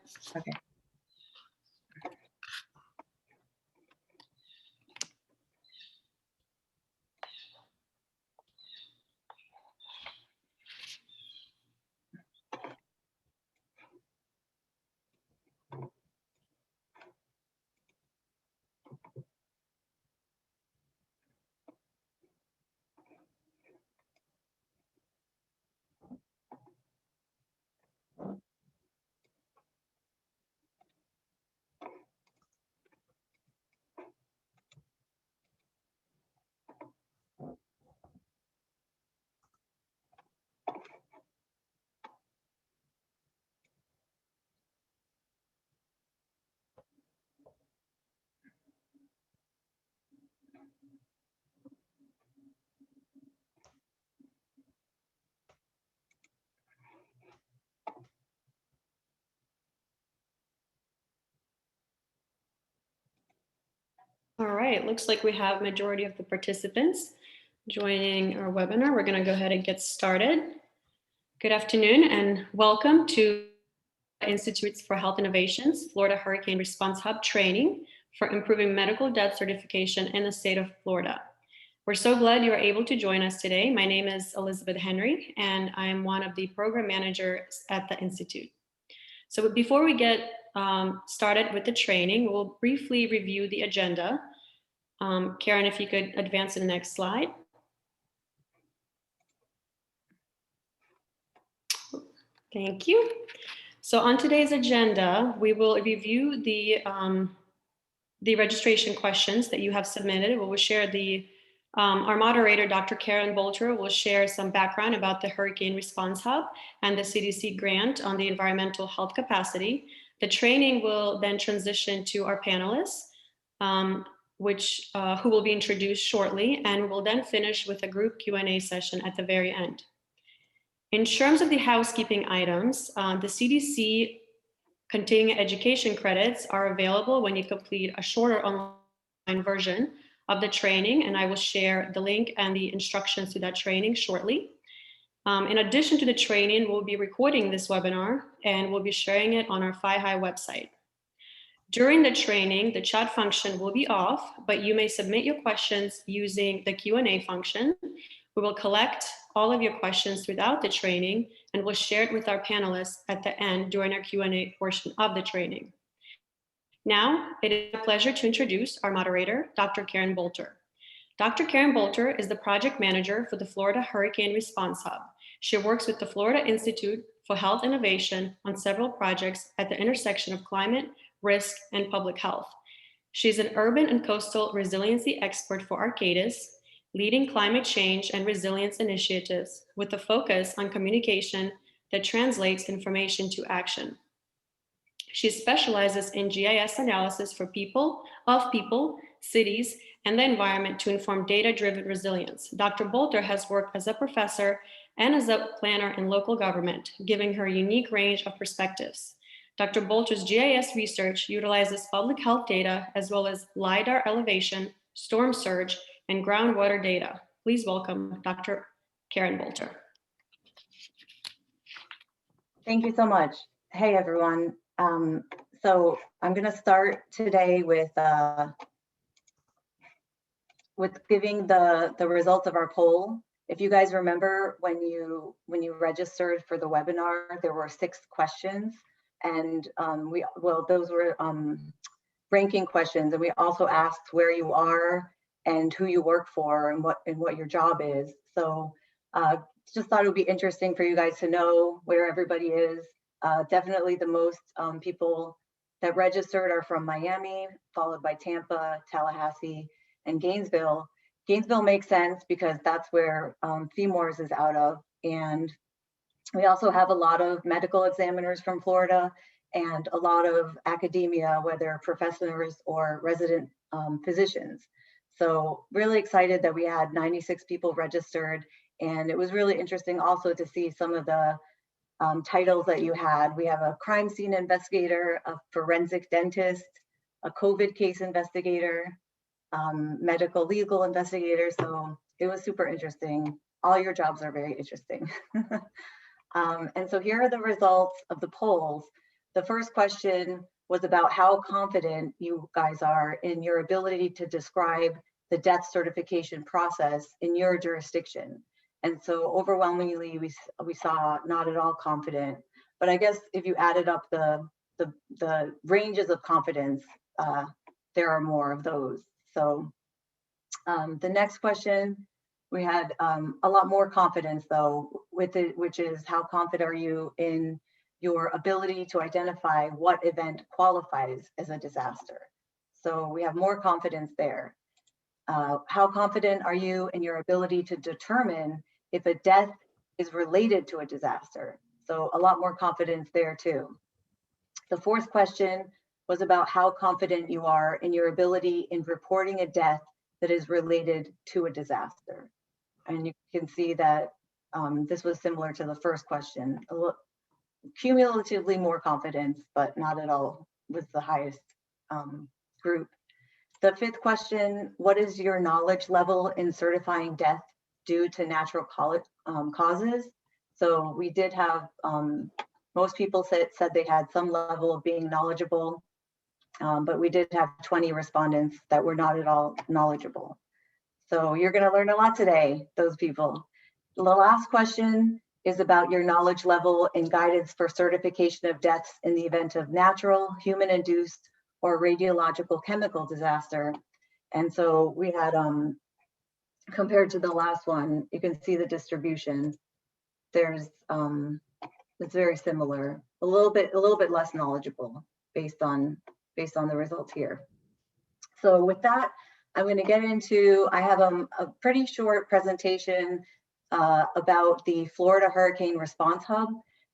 Okay. All right, looks like we have majority of the participants joining our webinar. We're going to go ahead and get started. Good afternoon and welcome to Institutes for Health Innovations, Florida Hurricane Response Hub training for improving medical debt certification in the state of Florida. We're so glad you are able to join us today. My name is Elizabeth Henry, and I'm one of the program managers at the Institute. So before we get started with the training, we'll briefly review the agenda. Karen, if you could advance to the next slide. Thank you. So on today's agenda, we will review the registration questions that you have submitted. We will share our moderator, Dr. Keren Bolter, will share some background about the Hurricane Response Hub and the CDC grant on the environmental health capacity. The training will then transition to our panelists, who will be introduced shortly, and we'll then finish with a group Q&A session at the very end. In terms of the housekeeping items, the CDC continuing education credits are available when you complete a shorter online version of the training, and I will share the link and the instructions to that training shortly. In addition to the training, we'll be recording this webinar and we'll be sharing it on our FiHi website. During the training, the chat function will be off, but you may submit your questions using the Q&A function. We will collect all of your questions throughout the training and we'll share it with our panelists at the end during our Q&A portion of the training. Now, it is a pleasure to introduce our moderator, Dr. Keren Bolter. Dr. Keren Bolter is the project manager for the Florida Hurricane Response Hub. She works with the Florida Institute for Health Innovation on several projects at the intersection of climate, risk, and public health. She's an urban and coastal resiliency expert for Arcadis, leading climate change and resilience initiatives with a focus on communication that translates information to action. She specializes in GIS analysis for people, cities, and the environment to inform data-driven resilience. Dr. Bolter has worked as a professor and as a planner in local government, giving her a unique range of perspectives. Dr. Bolter's GIS research utilizes public health data as well as LIDAR elevation, storm surge, and groundwater data. Please welcome Dr. Keren Bolter. Thank you so much. Hey, everyone. So I'm going to start today with giving the results of our poll. If you guys remember when you registered for the webinar, there were 6 questions, and those were ranking questions, and we also asked where you are and who you work for and what your job is. So just thought it would be interesting for you guys to know where everybody is. Definitely the most people that registered are from Miami, followed by Tampa, Tallahassee, and Gainesville. Gainesville makes sense because that's where FEMORS is out of. And we also have a lot of medical examiners from Florida and a lot of academia, whether professors or resident physicians. So really excited that we had 96 people registered. And it was really interesting also to see some of the titles that you had. We have a crime scene investigator, a forensic dentist, a COVID case investigator, medical legal investigator. So it was super interesting. All your jobs are very interesting. And so here are the results of the polls. The first question was about how confident you guys are in your ability to describe the death certification process in your jurisdiction. And so overwhelmingly, we saw not at all confident. But I guess if you added up the ranges of confidence, there are more of those. So the next question, we had a lot more confidence though with it, which is how confident are you in your ability to identify what event qualifies as a disaster? So we have more confidence there. How confident are you in your ability to determine if a death is related to a disaster? So a lot more confidence there too. The fourth question was about how confident you are in your ability in reporting a death that is related to a disaster. And you can see that this was similar to the first question. Cumulatively more confidence, but not at all was the highest group. The fifth question, what is your knowledge level in certifying death due to natural causes? So we did have, most people said they had some level of being knowledgeable, but we did have 20 respondents that were not at all knowledgeable. So you're gonna learn a lot today, those people. The last question is about your knowledge level in guidance for certification of deaths in the event of natural, human-induced, or radiological chemical disaster. And so we had, compared to the last one, you can see the distribution. There's, it's very similar, a little bit less knowledgeable based on the results here. So with that, I'm going to get into, I have a pretty short presentation about the Florida Hurricane Response Hub.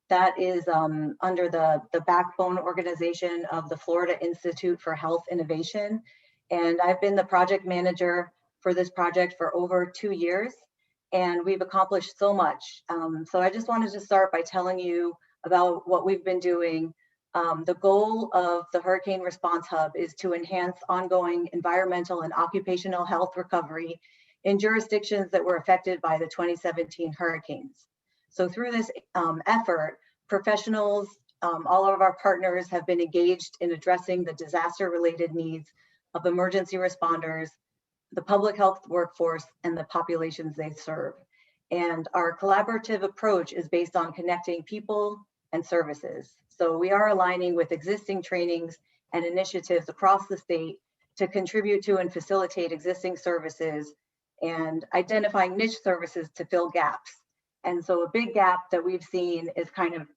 That is under the backbone organization of the Florida Institute for Health Innovation. And I've been the project manager for this project for over 2 years, and we've accomplished so much. So I just wanted to start by telling you about what we've been doing. The goal of the Hurricane Response Hub is to enhance ongoing environmental and occupational health recovery in jurisdictions that were affected by the 2017 hurricanes. So through this effort, professionals, all of our partners have been engaged in addressing the disaster-related needs of emergency responders, the public health workforce, and the populations they serve. And our collaborative approach is based on connecting people and services. So we are aligning with existing trainings and initiatives across the state to contribute to and facilitate existing services and identifying niche services to fill gaps. And so a big gap that we've seen is kind of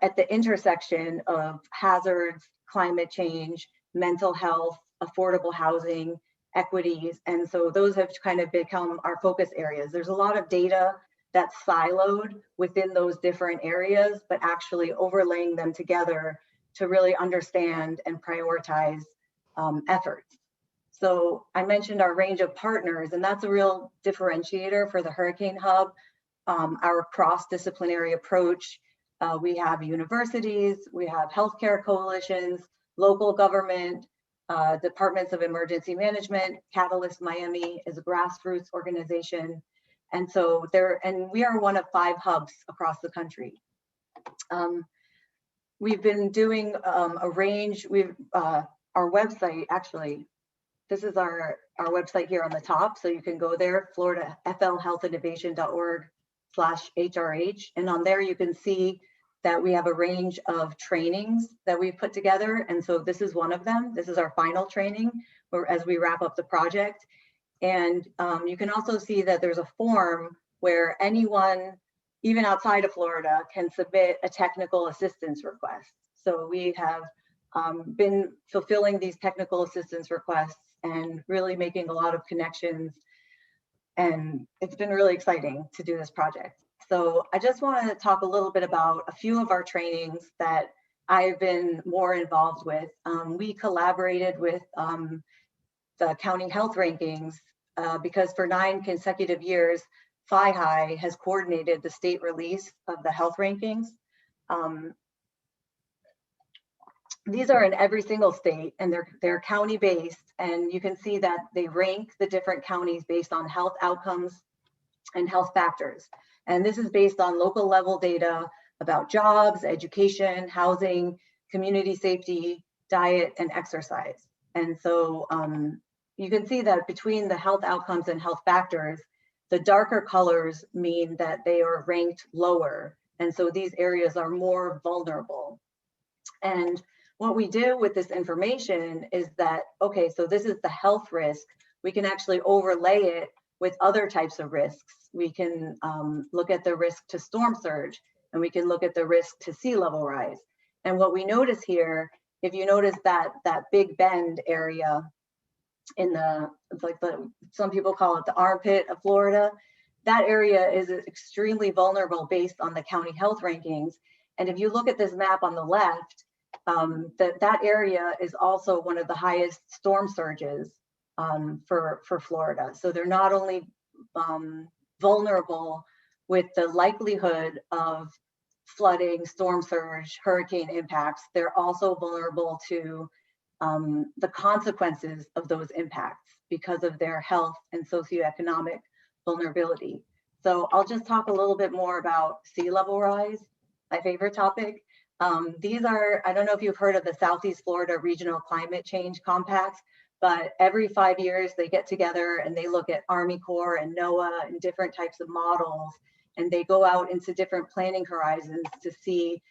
at the intersection of hazards, climate change, mental health, affordable housing, equities. And so those have kind of become our focus areas. There's a lot of data that's siloed within those different areas, but actually overlaying them together to really understand and prioritize efforts. So I mentioned our range of partners, and that's a real differentiator for the Hurricane Hub, our cross-disciplinary approach. We have universities, we have healthcare coalitions, local government, departments of emergency management. Catalyst Miami is a grassroots organization. And so we are one of 5 hubs across the country. We've been doing a range, our website, actually, this is our website here on the top. So you can go there, floridaflhealthinnovation.org/HRH. And on there, you can see that we have a range of trainings that we've put together. And so this is one of them. This is our final training as we wrap up the project. And you can also see that there's a form where anyone, even outside of Florida, can submit a technical assistance request. So we have been fulfilling these technical assistance requests and really making a lot of connections. And it's been really exciting to do this project. So I just want to talk a little bit about a few of our trainings that I've been more involved with. We collaborated with the county health rankings because for 9 consecutive years, FIHI has coordinated the state release of the health rankings. These are in every single state, and they're county based, and you can see that they rank the different counties based on health outcomes and health factors. And this is based on local level data about jobs, education, housing, community safety, diet, and exercise. And so you can see that between the health outcomes and health factors, the darker colors mean that they are ranked lower. And so these areas are more vulnerable. And what we do with this information is that, okay, so this is the health risk. We can actually overlay it with other types of risks. We can look at the risk to storm surge, and we can look at the risk to sea level rise. And what we notice here, if you notice that Big Bend area in some people call it the armpit of Florida, that area is extremely vulnerable based on the county health rankings. And if you look at this map on the left, that area is also one of the highest storm surges for Florida. So they're not only vulnerable with the likelihood of flooding, storm surge, hurricane impacts, they're also vulnerable to the consequences of those impacts because of their health and socioeconomic vulnerability. So I'll just talk a little bit more about sea level rise, my favorite topic. These are, I don't know if you've heard of the Southeast Florida Regional Climate Change Compacts, but every 5 years they get together and they look at Army Corps and NOAA and different types of models, and they go out into different planning horizons to see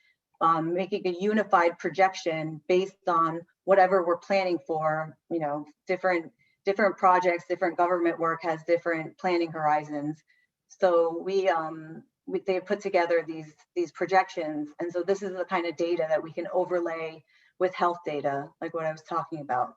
making a unified projection based on whatever we're planning for. You know, different projects, different government work has different planning horizons. So they put together these projections, and so this is the kind of data that we can overlay with health data, like what I was talking about.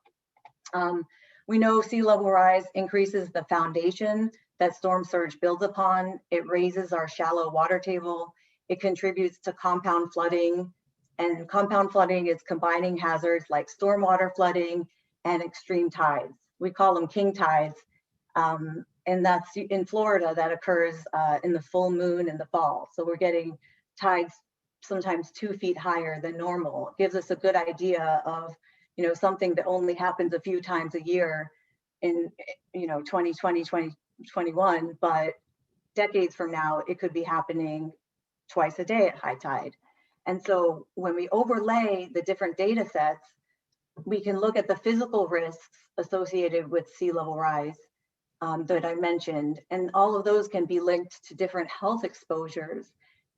We know sea level rise increases the foundation that storm surge builds upon. It raises our shallow water table. It contributes to compound flooding, and compound flooding is combining hazards like stormwater flooding and extreme tides. We call them king tides, and that's in Florida, that occurs in the full moon in the fall. So we're getting tides sometimes 2 feet higher than normal. It gives us a good idea of, you know, something that only happens a few times a year in, you know, 2020, 2021, but decades from now, it could be happening twice a day at high tide. And so when we overlay the different data sets, we can look at the physical risks associated with sea level rise that I mentioned, and all of those can be linked to different health exposures.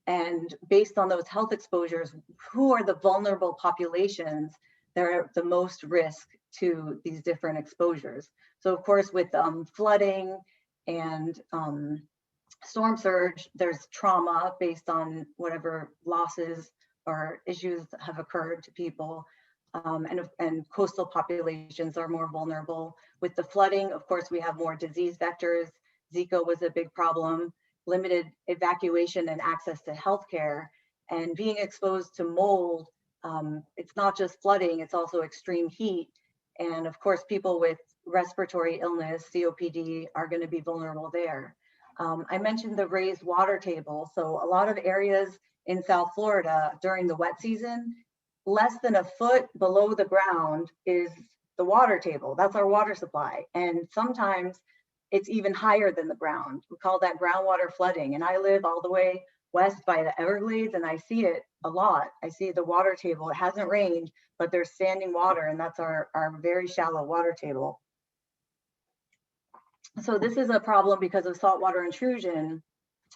And based on those health exposures, who are the vulnerable populations that are the most risk to these different exposures? So of course, with flooding and storm surge, there's trauma based on whatever losses or issues have occurred to people. And coastal populations are more vulnerable. With the flooding, of course, we have more disease vectors. Zika was a big problem, limited evacuation and access to healthcare, and being exposed to mold. It's not just flooding, it's also extreme heat. And of course, people with respiratory illness, COPD, are going to be vulnerable there. I mentioned the raised water table. So a lot of areas in South Florida during the wet season, less than a foot below the ground is the water table. That's our water supply. And sometimes it's even higher than the ground. We call that groundwater flooding. And I live all the way west by the Everglades, and I see it a lot. I see the water table. It hasn't rained, but there's standing water, and that's our very shallow water table. So this is a problem because of saltwater intrusion,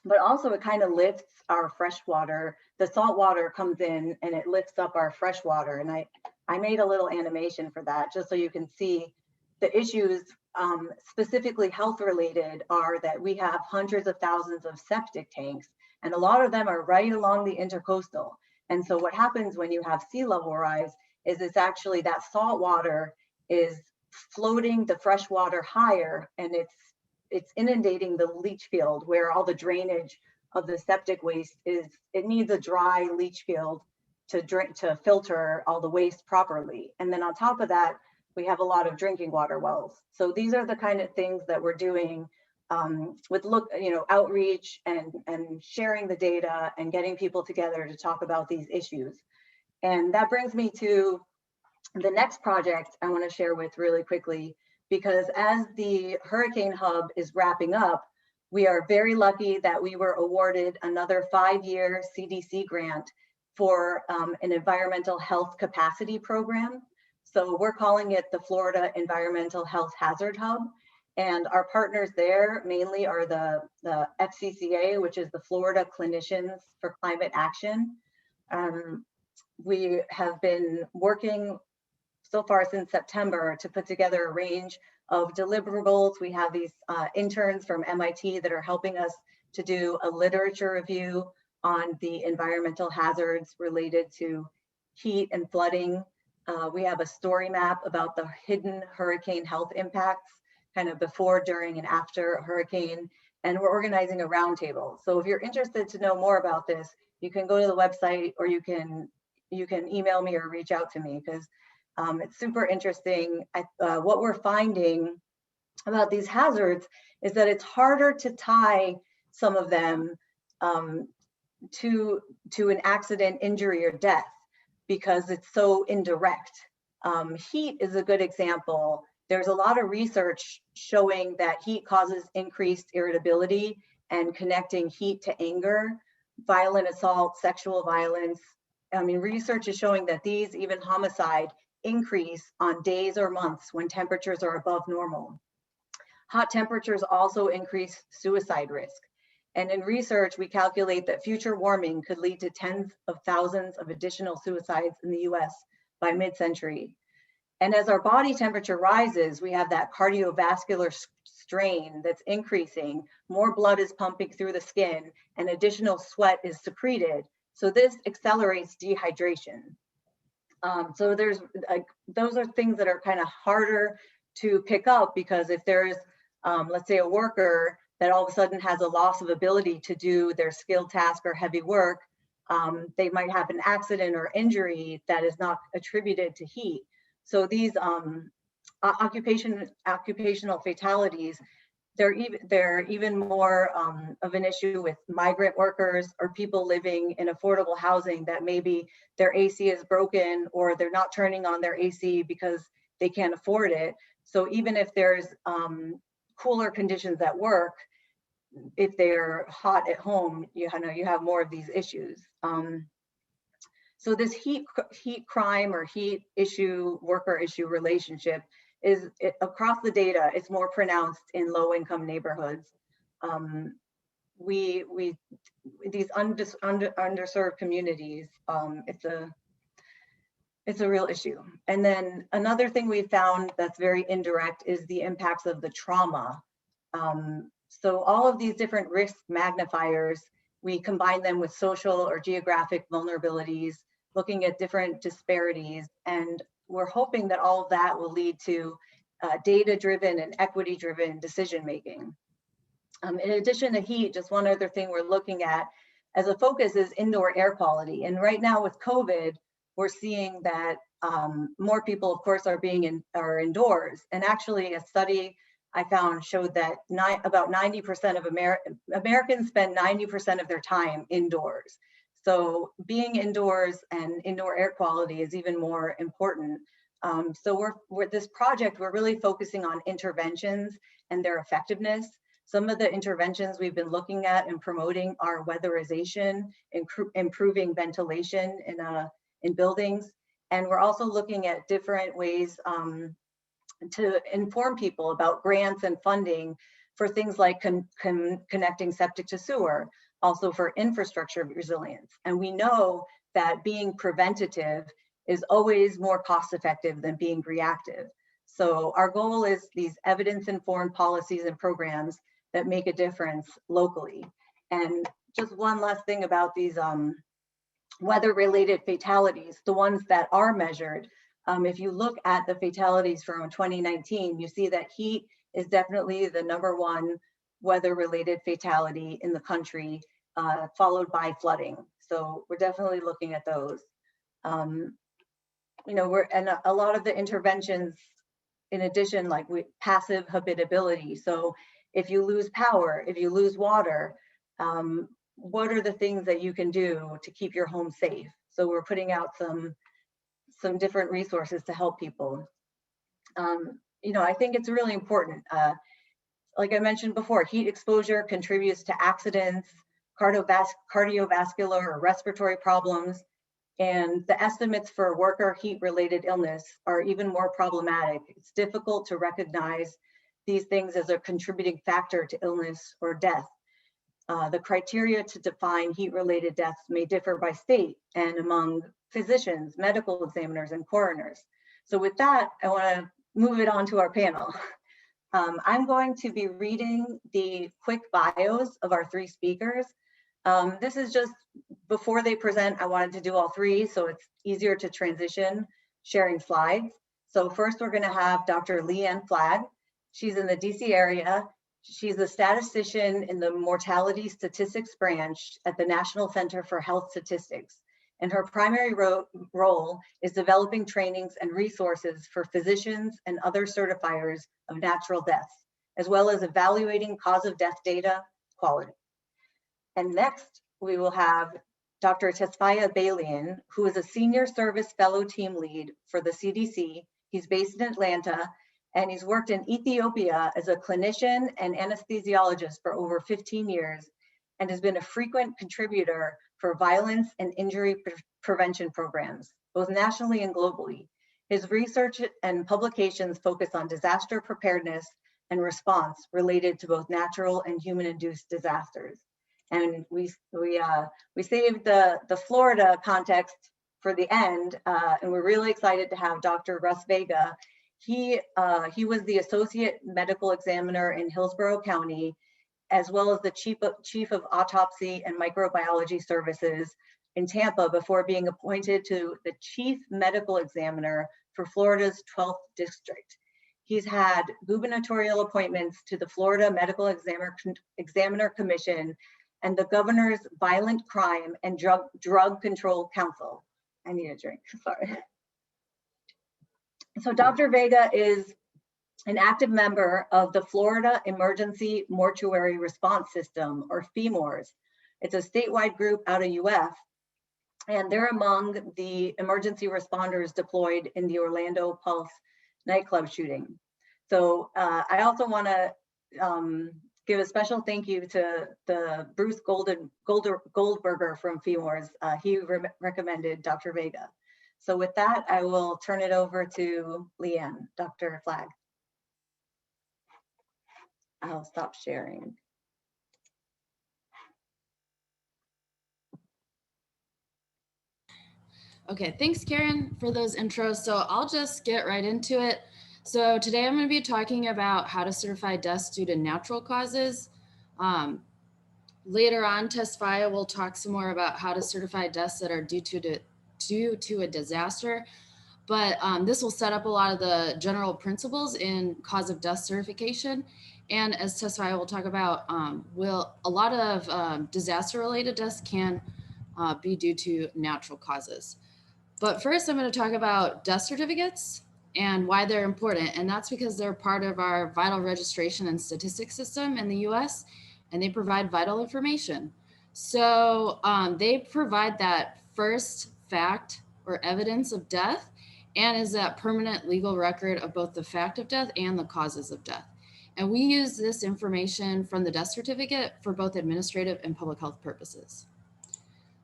but also it kind of lifts our fresh water. The salt water comes in and it lifts up our fresh water. And I made a little animation for that just so you can see the issues specifically health related are that we have hundreds of thousands of septic tanks, and a lot of them are right along the intercoastal. And so what happens when you have sea level rise is it's actually that salt water is floating the fresh water higher, and it's inundating the leach field where all the drainage of the septic waste is. It needs a dry leach field to filter all the waste properly. And then on top of that, we have a lot of drinking water wells. So these are the kind of things that we're doing with outreach and sharing the data and getting people together to talk about these issues. And that brings me to the next project I want to share with really quickly, because as the Hurricane Hub is wrapping up, we are very lucky that we were awarded another 5-year CDC grant for an environmental health capacity program. So we're calling it the Florida Environmental Health Hazard Hub. And our partners there mainly are the FCCA, which is the Florida Clinicians for Climate Action. We have been working so far since September to put together a range of deliverables. We have these interns from MIT that are helping us to do a literature review on the environmental hazards related to heat and flooding. We have a story map about the hidden hurricane health impacts, kind of before, during, and after a hurricane. And we're organizing a roundtable. So if you're interested to know more about this, you can go to the website, or you can email me or reach out to me, because it's super interesting. What we're finding about these hazards is that it's harder to tie some of them to an accident, injury, or death, because it's so indirect. Heat is a good example. There's a lot of research showing that heat causes increased irritability, and connecting heat to anger, violent assault, sexual violence. I mean, research is showing that these, even homicide, increase on days or months when temperatures are above normal. Hot temperatures also increase suicide risk. And in research, we calculate that future warming could lead to tens of thousands of additional suicides in the US by mid-century. And as our body temperature rises, we have that cardiovascular strain that's increasing, more blood is pumping through the skin, and additional sweat is secreted. So this accelerates dehydration. So there's those are things that are kind of harder to pick up, because if there's, let's say, a worker that all of a sudden has a loss of ability to do their skilled task or heavy work, they might have an accident or injury that is not attributed to heat. So these occupational fatalities, they're even more of an issue with migrant workers or people living in affordable housing that maybe their AC is broken, or they're not turning on their AC because they can't afford it. So even if there's cooler conditions at work, if they're hot at home, you have more of these issues. So this heat crime or heat issue, worker issue relationship is across the data. It's more pronounced in low-income neighborhoods. These underserved communities, it's a real issue. And then another thing we found that's very indirect is the impacts of the trauma. So all of these different risk magnifiers, we combine them with social or geographic vulnerabilities, looking at different disparities, and we're hoping that all of that will lead to data-driven and equity-driven decision-making. In addition to heat, just one other thing we're looking at as a focus is indoor air quality. And right now with COVID, we're seeing that more people, of course, are indoors. And actually, a study I found showed that about 90% of Americans spend 90% of their time indoors. So being indoors and indoor air quality is even more important. So we're this project, we're really focusing on interventions and their effectiveness. Some of the interventions we've been looking at and promoting are weatherization, improving ventilation in buildings. And we're also looking at different ways to inform people about grants and funding for things like connecting septic to sewer, also for infrastructure resilience. And we know that being preventative is always more cost effective than being reactive. So our goal is these evidence-informed policies and programs that make a difference locally. And just one last thing about these weather-related fatalities, the ones that are measured, if you look at the fatalities from 2019, you see that heat is definitely the #1 weather-related fatality in the country, followed by flooding. So we're definitely looking at those. And a lot of the interventions, in addition, like passive habitability. So if you lose power, if you lose water, what are the things that you can do to keep your home safe? So we're putting out some different resources to help people. I think it's really important. like I mentioned before, heat exposure contributes to accidents, cardiovascular or respiratory problems, and the estimates for worker heat-related illness are even more problematic. It's difficult to recognize these things as a contributing factor to illness or death. The criteria to define heat-related deaths may differ by state and among physicians, medical examiners, and coroners. So with that, I want to move it on to our panel. I'm going to be reading the quick bios of our three speakers. This is just before they present, I wanted to do all three, so it's easier to transition sharing slides. So first we're going to have Dr. Leanne Flagg. She's in the DC area. She's a statistician in the mortality statistics branch at the National Center for Health Statistics. And her primary role is developing trainings and resources for physicians and other certifiers of natural deaths, as well as evaluating cause of death data quality. And next, we will have Dr. Tesfaye Balian, who is a senior service fellow team lead for the CDC. He's based in Atlanta, and he's worked in Ethiopia as a clinician and anesthesiologist for over 15 years, and has been a frequent contributor for violence and injury prevention programs, both nationally and globally. His research and publications focus on disaster preparedness and response related to both natural and human-induced disasters. And we saved the Florida context for the end, and we're really excited to have Dr. Russ Vega. He was the associate medical examiner in Hillsborough County, as well as the chief of autopsy and microbiology services in Tampa before being appointed to the chief medical examiner for Florida's 12th district. He's had gubernatorial appointments to the Florida Medical Examiner Commission and the Governor's Violent Crime and Drug Control Council. I need a drink, sorry. So Dr. Vega is an active member of the Florida Emergency Mortuary Response System, or FEMORS. It's a statewide group out of UF, and they're among the emergency responders deployed in the Orlando Pulse nightclub shooting. So I also want to give a special thank you to the Bruce Goldberger from FEMORS. He recommended Dr. Vega. So with that, I will turn it over to Leanne, Dr. Flagg. I'll stop sharing. Okay, thanks Karen for those intros. So I'll just get right into it. So today I'm going to be talking about how to certify deaths due to natural causes. Later on, Tesfaye will talk some more about how to certify deaths that are due to a disaster. But this will set up a lot of the general principles in cause of death certification. And as Tesfaye will talk about, a lot of disaster-related deaths can be due to natural causes. But first, I'm going to talk about death certificates and why they're important. And that's because they're part of our vital registration and statistics system in the US, and they provide vital information. So they provide that first fact or evidence of death and is that permanent legal record of both the fact of death and the causes of death. And we use this information from the death certificate for both administrative and public health purposes.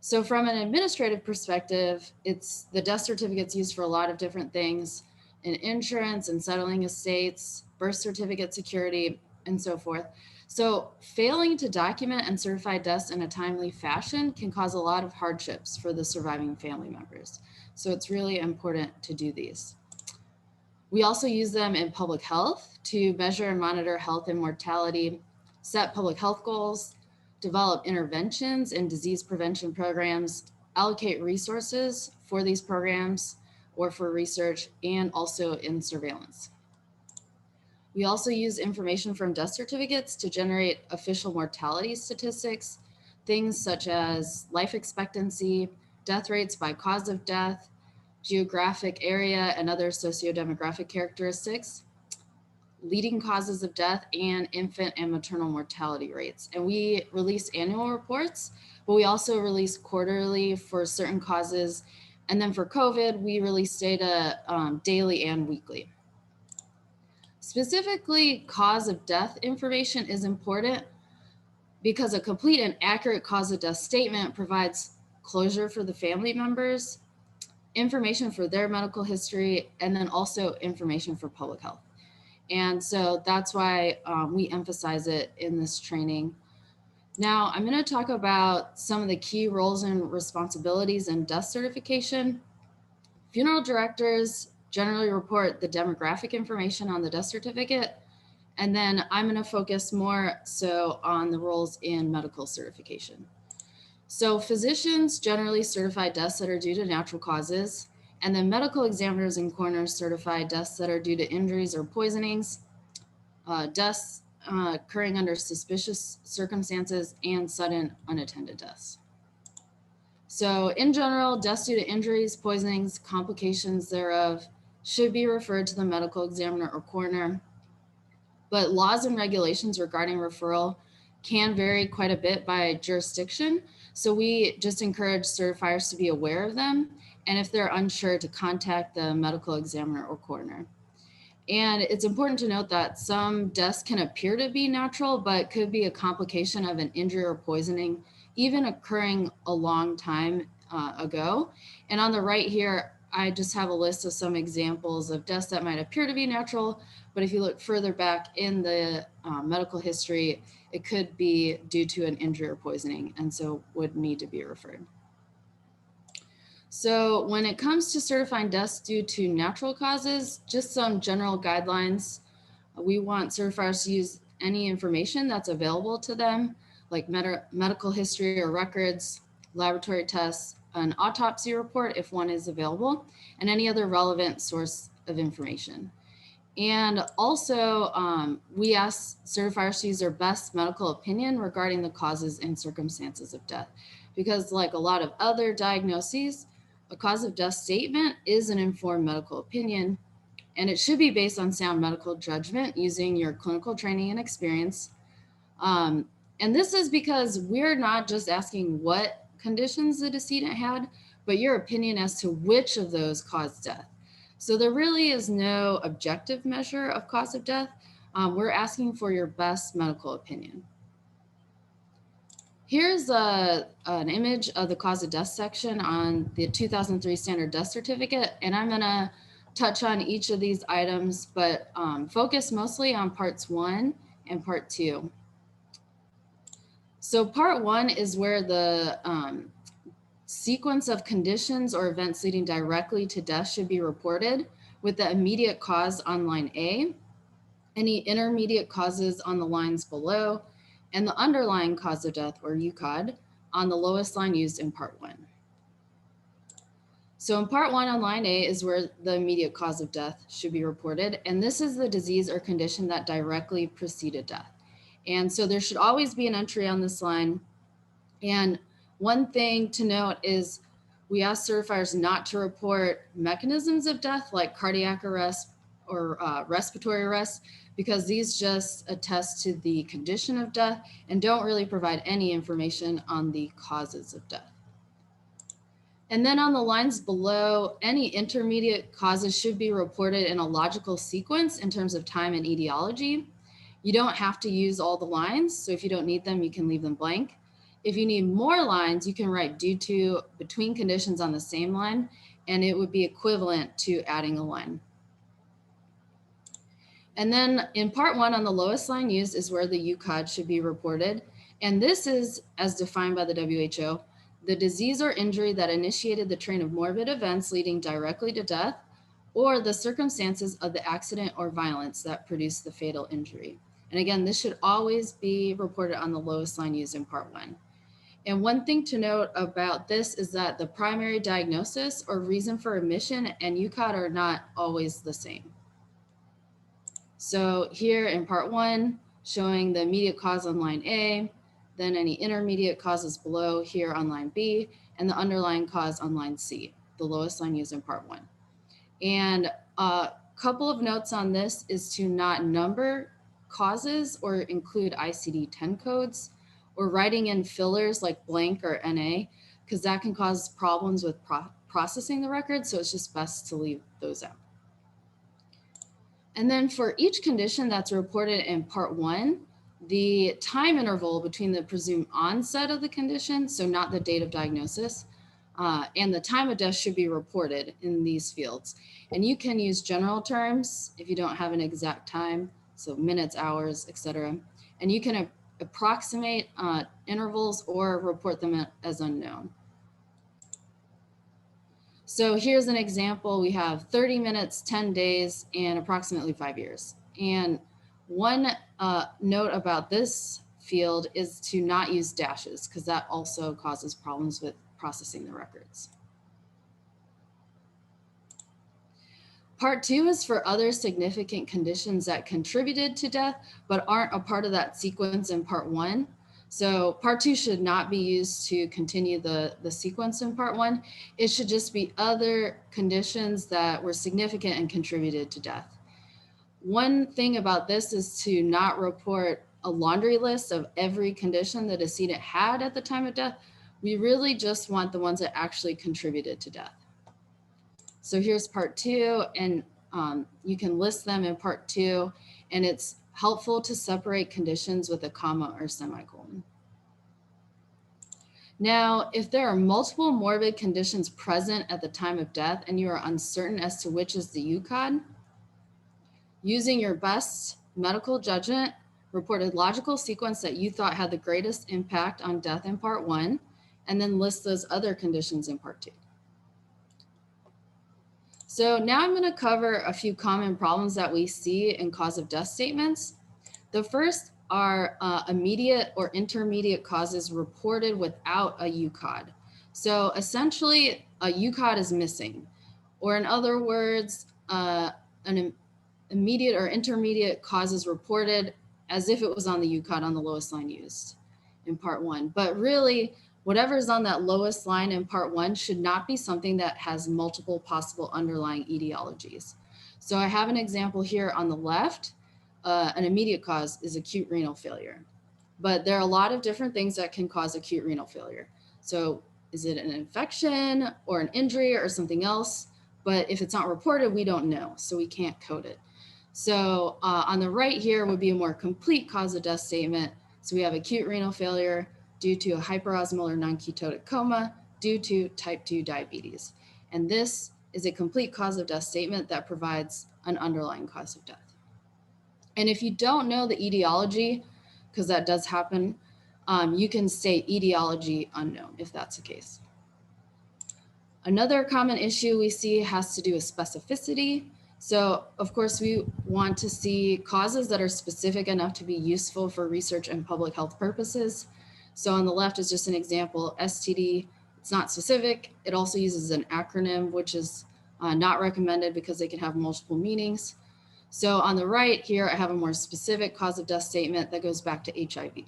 So from an administrative perspective, the death certificate's used for a lot of different things in insurance and settling estates, birth certificate security, and so forth. So failing to document and certify deaths in a timely fashion can cause a lot of hardships for the surviving family members. So it's really important to do these. We also use them in public health to measure and monitor health and mortality, set public health goals, develop interventions and disease prevention programs, allocate resources for these programs or for research, and also in surveillance. We also use information from death certificates to generate official mortality statistics, things such as life expectancy, death rates by cause of death, geographic area and other sociodemographic characteristics, leading causes of death, and infant and maternal mortality rates. And we release annual reports, but we also release quarterly for certain causes. And then for COVID, we release data daily and weekly. Specifically, cause of death information is important because a complete and accurate cause of death statement provides closure for the family members, information for their medical history, and then also information for public health. And so that's why we emphasize it in this training. Now, I'm going to talk about some of the key roles and responsibilities in death certification. Funeral directors generally report the demographic information on the death certificate, and then I'm going to focus more so on the roles in medical certification. So physicians generally certify deaths that are due to natural causes, and then medical examiners and coroners certify deaths that are due to injuries or poisonings, deaths occurring under suspicious circumstances, and sudden unattended deaths. So in general, deaths due to injuries, poisonings, complications thereof should be referred to the medical examiner or coroner. But laws and regulations regarding referral can vary quite a bit by jurisdiction. So we just encourage certifiers to be aware of them, and if they're unsure, to contact the medical examiner or coroner. And it's important to note that some deaths can appear to be natural, but could be a complication of an injury or poisoning, even occurring a long time ago. And on the right here, I just have a list of some examples of deaths that might appear to be natural, but if you look further back in the medical history, it could be due to an injury or poisoning, and so would need to be referred. So when it comes to certifying deaths due to natural causes, just some general guidelines. We want certifiers to use any information that's available to them, like medical history or records, laboratory tests, an autopsy report if one is available, and any other relevant source of information. And also, we ask certifiers to use their best medical opinion regarding the causes and circumstances of death, because like a lot of other diagnoses, a cause of death statement is an informed medical opinion, and it should be based on sound medical judgment using your clinical training and experience. And this is because we're not just asking what conditions the decedent had, but your opinion as to which of those caused death. So there really is no objective measure of cause of death. We're asking for your best medical opinion. Here's an image of the cause of death section on the 2003 standard death certificate, and I'm gonna touch on each of these items, but focus mostly on parts 1 and part 2. So part 1 is where the sequence of conditions or events leading directly to death should be reported, with the immediate cause on line A, any intermediate causes on the lines below, and the underlying cause of death, or UCOD, on the lowest line used in part 1. So in part 1 on line A is where the immediate cause of death should be reported, and this is the disease or condition that directly preceded death. And so there should always be an entry on this line. And one thing to note is we ask certifiers not to report mechanisms of death like cardiac arrest or respiratory arrest, because these just attest to the condition of death and don't really provide any information on the causes of death. And then on the lines below, any intermediate causes should be reported in a logical sequence in terms of time and etiology. You don't have to use all the lines, so if you don't need them, you can leave them blank. If you need more lines, you can write due to between conditions on the same line, and it would be equivalent to adding a line. And then in part 1 on the lowest line used is where the UCOD should be reported. And this is, as defined by the WHO, the disease or injury that initiated the train of morbid events leading directly to death, or the circumstances of the accident or violence that produced the fatal injury. And again, this should always be reported on the lowest line used in part 1. And one thing to note about this is that the primary diagnosis or reason for admission and UCOD are not always the same. So here in part 1, showing the immediate cause on line A, then any intermediate causes below here on line B, and the underlying cause on line C, the lowest line used in part 1. And a couple of notes on this is to not number causes or include ICD-10 codes, or writing in fillers like blank or NA, because that can cause problems with processing the record. So it's just best to leave those out. And then for each condition that's reported in part 1, the time interval between the presumed onset of the condition, so not the date of diagnosis, and the time of death should be reported in these fields. And you can use general terms if you don't have an exact time, so minutes, hours, etc. And you can approximate intervals or report them as unknown. So here's an example. We have 30 minutes, 10 days, and approximately 5 years. And one note about this field is to not use dashes, because that also causes problems with processing the records. Part 2 is for other significant conditions that contributed to death, but aren't a part of that sequence in part 1. So part 2 should not be used to continue the sequence in part 1. It should just be other conditions that were significant and contributed to death. One thing about this is to not report a laundry list of every condition the decedent had at the time of death. We really just want the ones that actually contributed to death. So here's part 2, and you can list them in part 2, and it's helpful to separate conditions with a comma or semicolon. Now, if there are multiple morbid conditions present at the time of death and you are uncertain as to which is the UCOD, using your best medical judgment, report a logical sequence that you thought had the greatest impact on death in part 1, and then list those other conditions in part 2. So now I'm going to cover a few common problems that we see in cause of death statements. The first are immediate or intermediate causes reported without a UCOD. So essentially, a UCOD is missing, or in other words, an immediate or intermediate causes reported as if it was on the UCOD on the lowest line used in part 1. But really, whatever is on that lowest line in part 1 should not be something that has multiple possible underlying etiologies. So I have an example here on the left. An immediate cause is acute renal failure, but there are a lot of different things that can cause acute renal failure. So is it an infection or an injury or something else? But if it's not reported, we don't know, so we can't code it. So on the right here would be a more complete cause of death statement. So we have acute renal failure due to a hyperosmolar non-ketotic coma due to type 2 diabetes. And this is a complete cause of death statement that provides an underlying cause of death. And if you don't know the etiology, because that does happen, you can state etiology unknown if that's the case. Another common issue we see has to do with specificity. So of course we want to see causes that are specific enough to be useful for research and public health purposes. So on the left is just an example, STD, it's not specific. It also uses an acronym, which is not recommended because they can have multiple meanings. So on the right here, I have a more specific cause of death statement that goes back to HIV.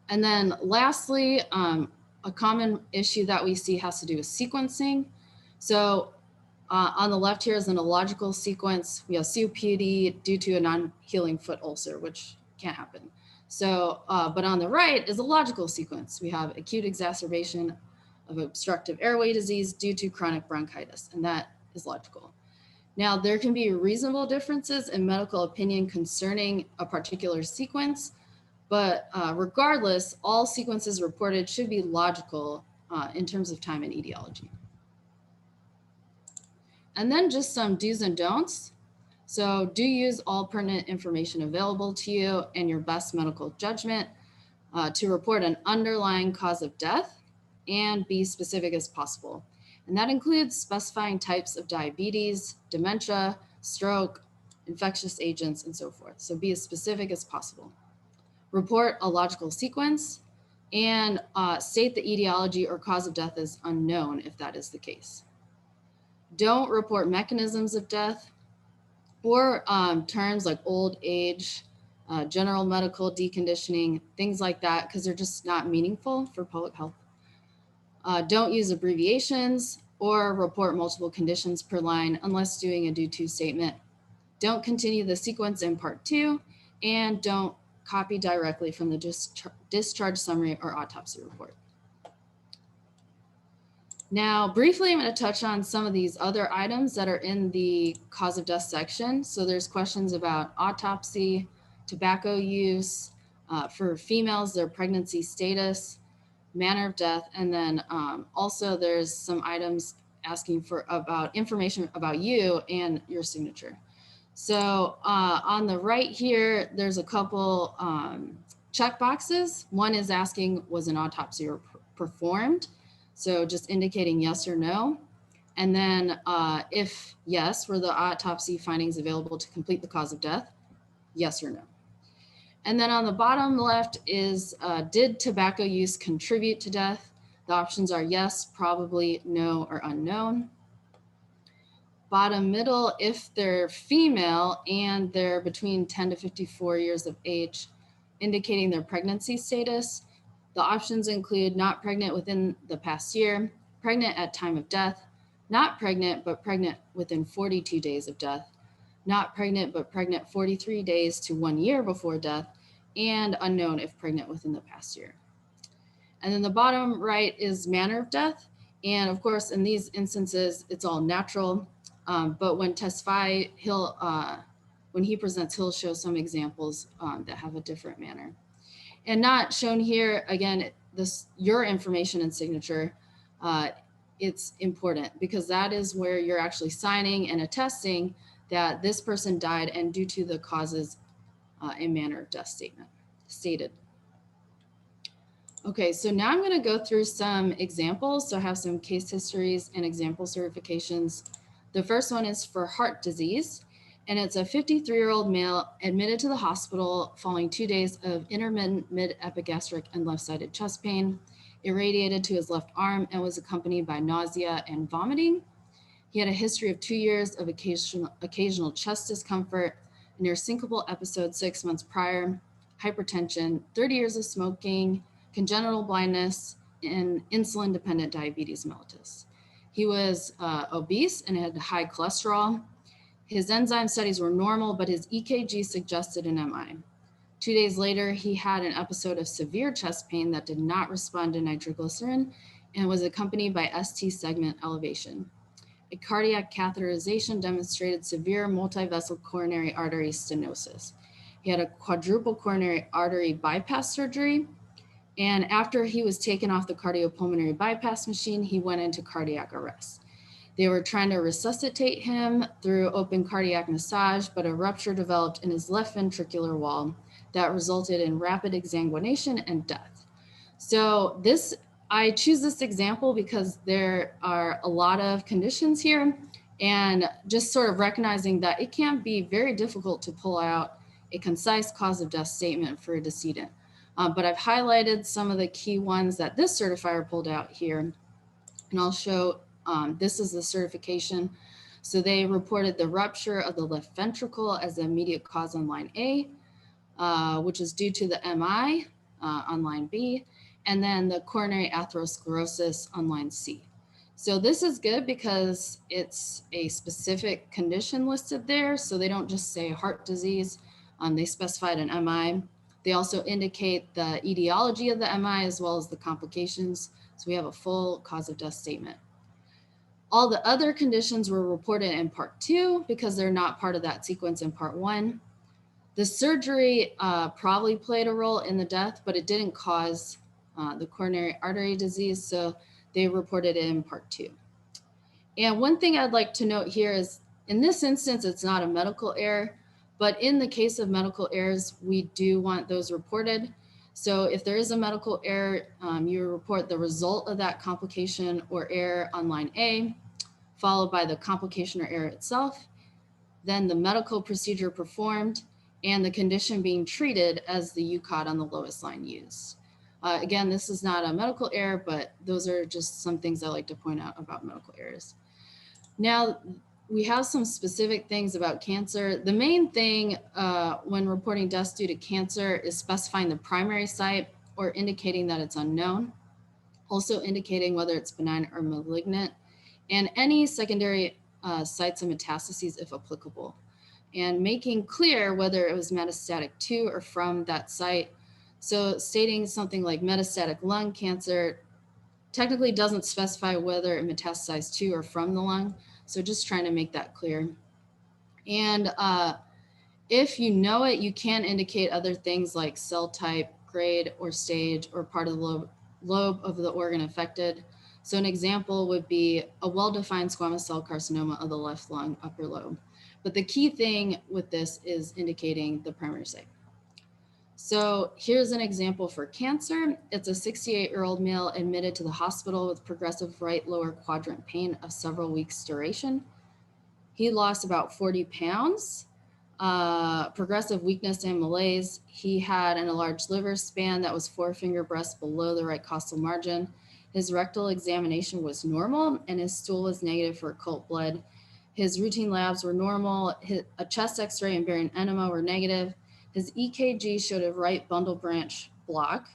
And then lastly, a common issue that we see has to do with sequencing. So on the left here is an illogical sequence. We have COPD due to a non-healing foot ulcer, which can't happen. So, but on the right is a logical sequence. We have acute exacerbation of obstructive airway disease due to chronic bronchitis, and that is logical. Now, there can be reasonable differences in medical opinion concerning a particular sequence, but regardless, all sequences reported should be logical in terms of time and etiology. And then just some do's and don'ts. So do use all pertinent information available to you and your best medical judgment to report an underlying cause of death and be specific as possible. And that includes specifying types of diabetes, dementia, stroke, infectious agents, and so forth. So be as specific as possible. Report a logical sequence and state the etiology or cause of death as unknown if that is the case. Don't report mechanisms of death or terms like old age, general medical deconditioning, things like that, because they're just not meaningful for public health. Don't use abbreviations or report multiple conditions per line unless doing a due to statement. Don't continue the sequence in part 2, and don't copy directly from the discharge summary or autopsy report. Now, briefly, I'm going to touch on some of these other items that are in the cause of death section. So there's questions about autopsy, tobacco use, for females, their pregnancy status, manner of death, and then also there's some items asking for about information about you and your signature. So on the right here, there's a couple check boxes. One is asking, was an autopsy performed? So just indicating yes or no. And then if yes, were the autopsy findings available to complete the cause of death? Yes or no. And then on the bottom left is, did tobacco use contribute to death? The options are yes, probably, no, or unknown. Bottom middle, if they're female and they're between 10 to 54 years of age, indicating their pregnancy status. The options include not pregnant within the past year, pregnant at time of death, not pregnant but pregnant within 42 days of death, not pregnant but pregnant 43 days to 1 year before death, and unknown if pregnant within the past year. And then the bottom right is manner of death. And of course, in these instances, it's all natural. But when Certify, when he presents, he'll show some examples that have a different manner. And not shown here, again, your information and signature, it's important because that is where you're actually signing and attesting that this person died and due to the causes and manner of death stated. Okay, so now I'm going to go through some examples. So I have some case histories and example certifications. The first one is for heart disease, and it's a 53-year-old male admitted to the hospital following 2 days of intermittent mid-epigastric and left-sided chest pain, irradiated to his left arm, and was accompanied by nausea and vomiting. He had a history of 2 years of occasional chest discomfort, a near syncopal episode 6 months prior, hypertension, 30 years of smoking, congenital blindness, and insulin-dependent diabetes mellitus. He was obese and had high cholesterol. His enzyme studies were normal, but his EKG suggested an MI. 2 days later, he had an episode of severe chest pain that did not respond to nitroglycerin and was accompanied by ST segment elevation. A cardiac catheterization demonstrated severe multivessel coronary artery stenosis. He had a quadruple coronary artery bypass surgery, and after he was taken off the cardiopulmonary bypass machine, he went into cardiac arrest. They were trying to resuscitate him through open cardiac massage, but a rupture developed in his left ventricular wall that resulted in rapid exsanguination and death. So I choose this example because there are a lot of conditions here, and just sort of recognizing that it can be very difficult to pull out a concise cause of death statement for a decedent. But I've highlighted some of the key ones that this certifier pulled out here, and I'll show this is the certification. So they reported the rupture of the left ventricle as the immediate cause on line A, which is due to the MI on line B, and then the coronary atherosclerosis on line C. So this is good because it's a specific condition listed there. So they don't just say heart disease, they specified an MI. They also indicate the etiology of the MI as well as the complications. So we have a full cause of death statement. All the other conditions were reported in part 2 because they're not part of that sequence in part 1. The surgery probably played a role in the death, but it didn't cause the coronary artery disease. So they reported it in part 2. And one thing I'd like to note here is in this instance, it's not a medical error. But in the case of medical errors, we do want those reported. So if there is a medical error, you report the result of that complication or error on line A, followed by the complication or error itself, then the medical procedure performed, and the condition being treated as the UCOD on the lowest line used. Again, this is not a medical error, but those are just some things I like to point out about medical errors. Now, we have some specific things about cancer. The main thing when reporting deaths due to cancer is specifying the primary site or indicating that it's unknown, also indicating whether it's benign or malignant, and any secondary sites of metastases if applicable, and making clear whether it was metastatic to or from that site. So stating something like metastatic lung cancer technically doesn't specify whether it metastasized to or from the lung. So just trying to make that clear. And if you know it, you can indicate other things like cell type, grade, or stage, or part of the lobe of the organ affected. So an example would be a well-defined squamous cell carcinoma of the left lung upper lobe. But the key thing with this is indicating the primary site. So here's an example for cancer. It's a 68-year-old male admitted to the hospital with progressive right lower quadrant pain of several weeks duration. He lost about 40 pounds, progressive weakness and malaise. He had an enlarged liver span that was 4-finger breadth below the right costal margin. His rectal examination was normal and his stool was negative for occult blood. His routine labs were normal. A chest x-ray and barium enema were negative. His EKG showed a right bundle branch block,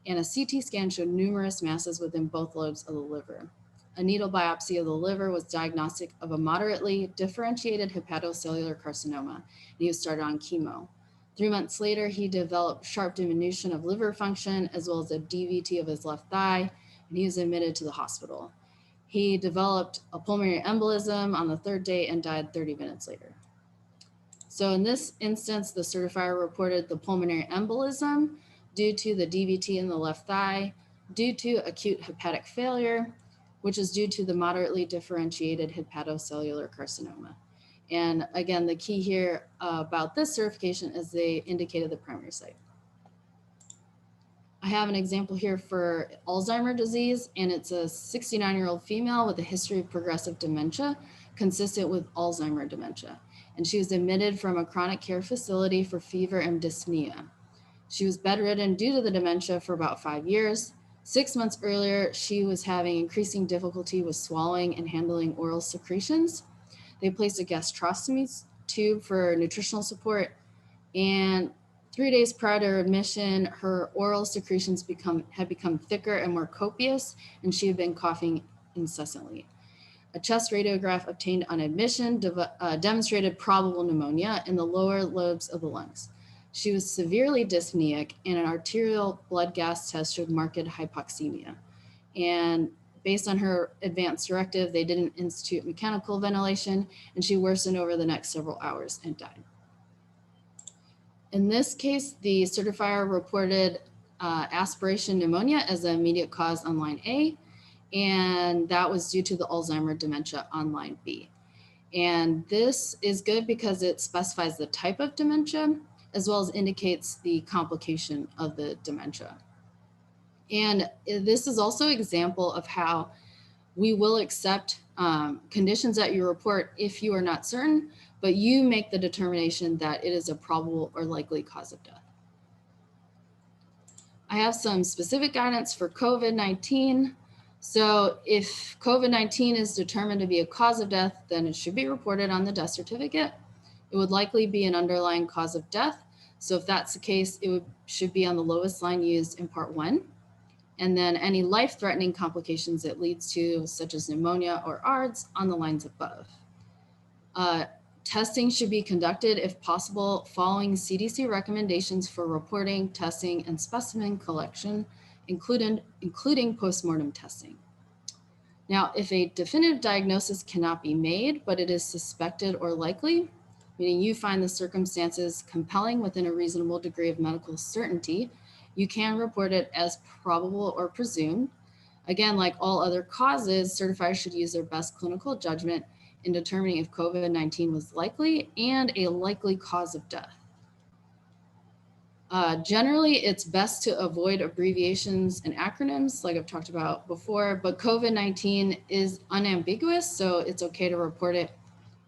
and a CT scan showed numerous masses within both lobes of the liver. A needle biopsy of the liver was diagnostic of a moderately differentiated hepatocellular carcinoma, and he was started on chemo. 3 months later, he developed sharp diminution of liver function as well as a DVT of his left thigh, and he was admitted to the hospital. He developed a pulmonary embolism on the 3rd day and died 30 minutes later. So in this instance, the certifier reported the pulmonary embolism due to the DVT in the left thigh, due to acute hepatic failure, which is due to the moderately differentiated hepatocellular carcinoma. And again, the key here about this certification is they indicated the primary site. I have an example here for Alzheimer's disease, and it's a 69-year-old female with a history of progressive dementia consistent with Alzheimer's dementia. And she was admitted from a chronic care facility for fever and dyspnea. She was bedridden due to the dementia for about 5 years. 6 months earlier, she was having increasing difficulty with swallowing and handling oral secretions. They placed a gastrostomy tube for nutritional support, and 3 days prior to her admission, her oral secretions had become thicker and more copious, and she had been coughing incessantly. A chest radiograph obtained on admission demonstrated probable pneumonia in the lower lobes of the lungs. She was severely dyspneic, and an arterial blood gas test showed marked hypoxemia. And based on her advance directive, they didn't institute mechanical ventilation, and she worsened over the next several hours and died. In this case, the certifier reported aspiration pneumonia as the immediate cause on line A, and that was due to the Alzheimer's dementia on line B. And this is good because it specifies the type of dementia as well as indicates the complication of the dementia. And this is also an example of how we will accept conditions that you report if you are not certain, but you make the determination that it is a probable or likely cause of death. I have some specific guidance for COVID-19. So if COVID-19 is determined to be a cause of death, then it should be reported on the death certificate. It would likely be an underlying cause of death. So if that's the case, it should be on the lowest line used in part 1. And then any life-threatening complications it leads to, such as pneumonia or ARDS, on the lines above. Testing should be conducted, if possible, following CDC recommendations for reporting, testing, and specimen collection, including postmortem testing. Now, if a definitive diagnosis cannot be made, but it is suspected or likely, meaning you find the circumstances compelling within a reasonable degree of medical certainty, you can report it as probable or presumed. Again, like all other causes, certifiers should use their best clinical judgment in determining if COVID-19 was likely and a likely cause of death. Generally, it's best to avoid abbreviations and acronyms like I've talked about before, but COVID-19 is unambiguous, so it's okay to report it.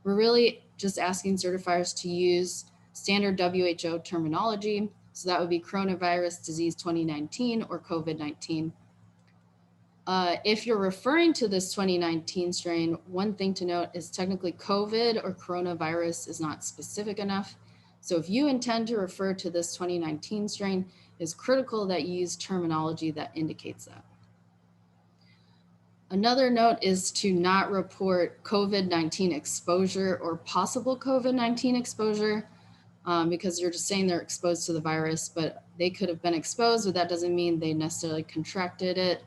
We're really just asking certifiers to use standard WHO terminology. So that would be coronavirus disease 2019 or COVID-19. If you're referring to this 2019 strain, one thing to note is technically COVID or coronavirus is not specific enough. So if you intend to refer to this 2019 strain, it's critical that you use terminology that indicates that. Another note is to not report COVID-19 exposure or possible COVID-19 exposure because you're just saying they're exposed to the virus, but they could have been exposed, but that doesn't mean they necessarily contracted it.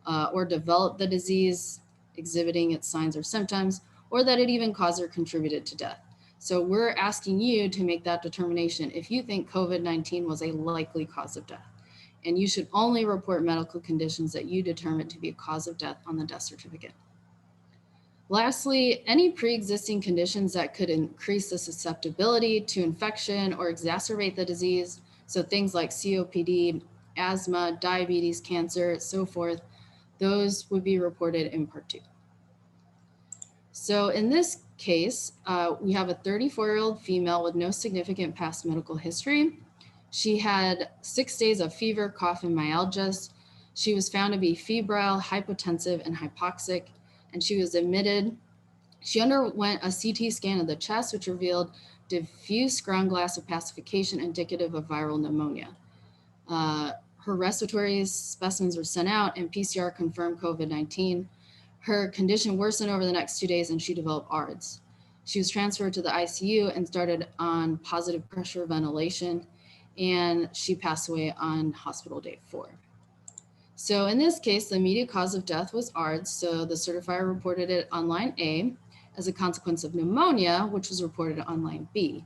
or developed the disease, exhibiting its signs or symptoms, or that it even caused or contributed to death. So we're asking you to make that determination if you think COVID-19 was a likely cause of death. And you should only report medical conditions that you determine to be a cause of death on the death certificate. Lastly, any pre-existing conditions that could increase the susceptibility to infection or exacerbate the disease, so things like COPD, asthma, diabetes, cancer, so forth, those would be reported in Part 2. So in this case, we have a 34-year-old female with no significant past medical history. She had 6 days of fever, cough, and myalgias. She was found to be febrile, hypotensive, and hypoxic, and she was admitted. She underwent a CT scan of the chest, which revealed diffuse ground glass opacification indicative of viral pneumonia. Her respiratory specimens were sent out, and PCR confirmed COVID-19. Her condition worsened over the next 2 days, and she developed ARDS. She was transferred to the ICU and started on positive pressure ventilation, and she passed away on hospital day 4. So in this case, the immediate cause of death was ARDS, so the certifier reported it on line A as a consequence of pneumonia, which was reported on line B.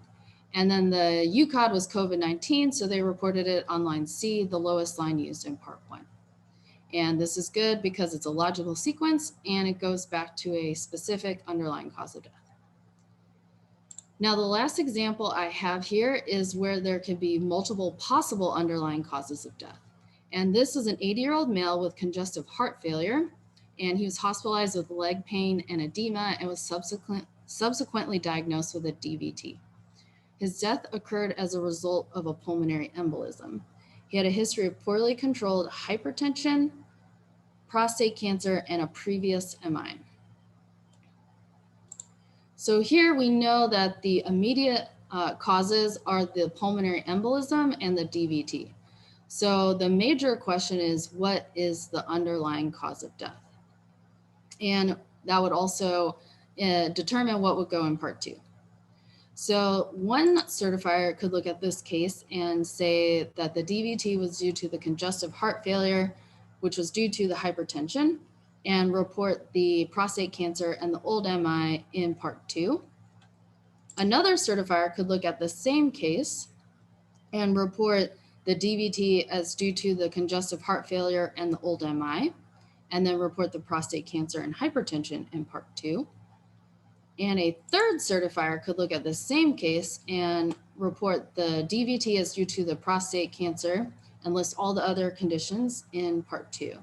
And then the UCOD was COVID-19, so they reported it on line C, the lowest line used in Part 1. And this is good because it's a logical sequence and it goes back to a specific underlying cause of death. Now, the last example I have here is where there could be multiple possible underlying causes of death. And this is an 80-year-old male with congestive heart failure, and he was hospitalized with leg pain and edema and was subsequently diagnosed with a DVT. His death occurred as a result of a pulmonary embolism. He had a history of poorly controlled hypertension, prostate cancer, and a previous MI. So here we know that the immediate causes are the pulmonary embolism and the DVT. So the major question is, what is the underlying cause of death? And that would also determine what would go in Part 2. So one certifier could look at this case and say that the DVT was due to the congestive heart failure, which was due to the hypertension, and report the prostate cancer and the old MI in Part 2. Another certifier could look at the same case and report the DVT as due to the congestive heart failure and the old MI, and then report the prostate cancer and hypertension in Part 2. And a third certifier could look at the same case and report the DVT as due to the prostate cancer and list all the other conditions in Part 2.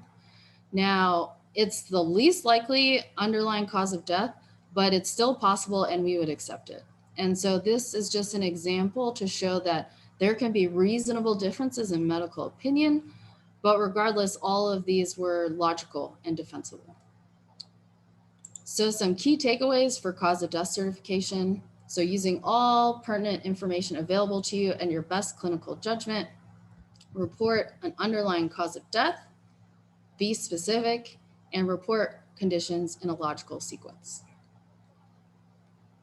Now, it's the least likely underlying cause of death, but it's still possible and we would accept it. And so this is just an example to show that there can be reasonable differences in medical opinion, but regardless, all of these were logical and defensible. So some key takeaways for cause of death certification. So using all pertinent information available to you and your best clinical judgment, report an underlying cause of death, be specific, and report conditions in a logical sequence.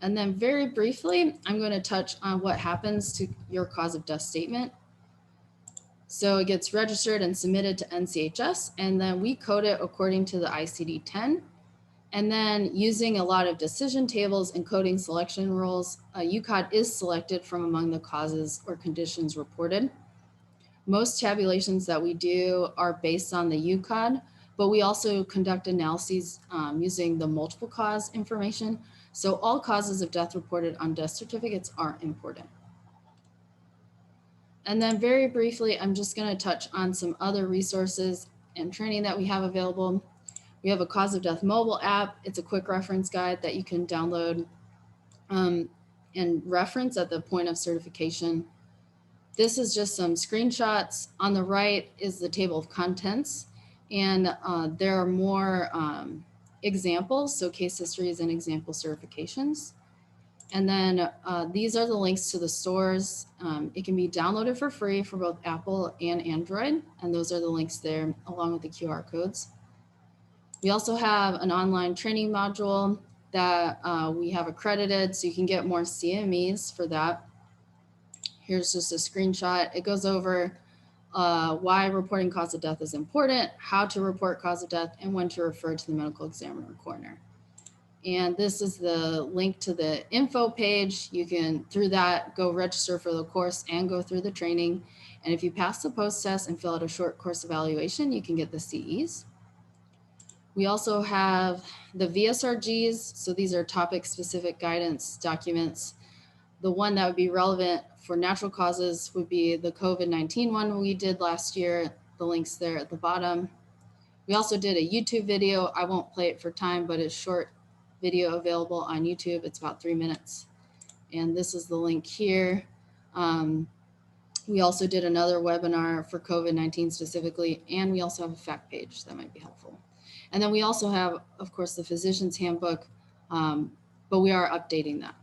And then very briefly, I'm going to touch on what happens to your cause of death statement. So it gets registered and submitted to NCHS, and then we code it according to the ICD-10. And then using a lot of decision tables and coding selection rules, a UCOD is selected from among the causes or conditions reported. Most tabulations that we do are based on the UCOD, but we also conduct analyses using the multiple cause information. So all causes of death reported on death certificates are important. And then very briefly, I'm just going to touch on some other resources and training that we have available. We have a cause of death mobile app. It's a quick reference guide that you can download and reference at the point of certification. This is just some screenshots. On the right is the table of contents, and there are more examples, so case histories and example certifications. And then these are the links to the stores. It can be downloaded for free for both Apple and Android, and those are the links there along with the QR codes. We also have an online training module that we have accredited, so you can get more CMEs for that. Here's just a screenshot. It goes over why reporting cause of death is important, how to report cause of death, and when to refer to the medical examiner or coroner. And this is the link to the info page. You can, through that, go register for the course and go through the training. And if you pass the post test and fill out a short course evaluation, you can get the CEs. We also have the VSRGs. So these are topic specific guidance documents. The one that would be relevant for natural causes would be the COVID-19 one we did last year. The link's there at the bottom. We also did a YouTube video. I won't play it for time, but it's short video available on YouTube. It's about 3 minutes. And this is the link here. We also did another webinar for COVID-19 specifically, and we also have a fact page that might be helpful. And then we also have, of course, the physician's handbook, but we are updating that.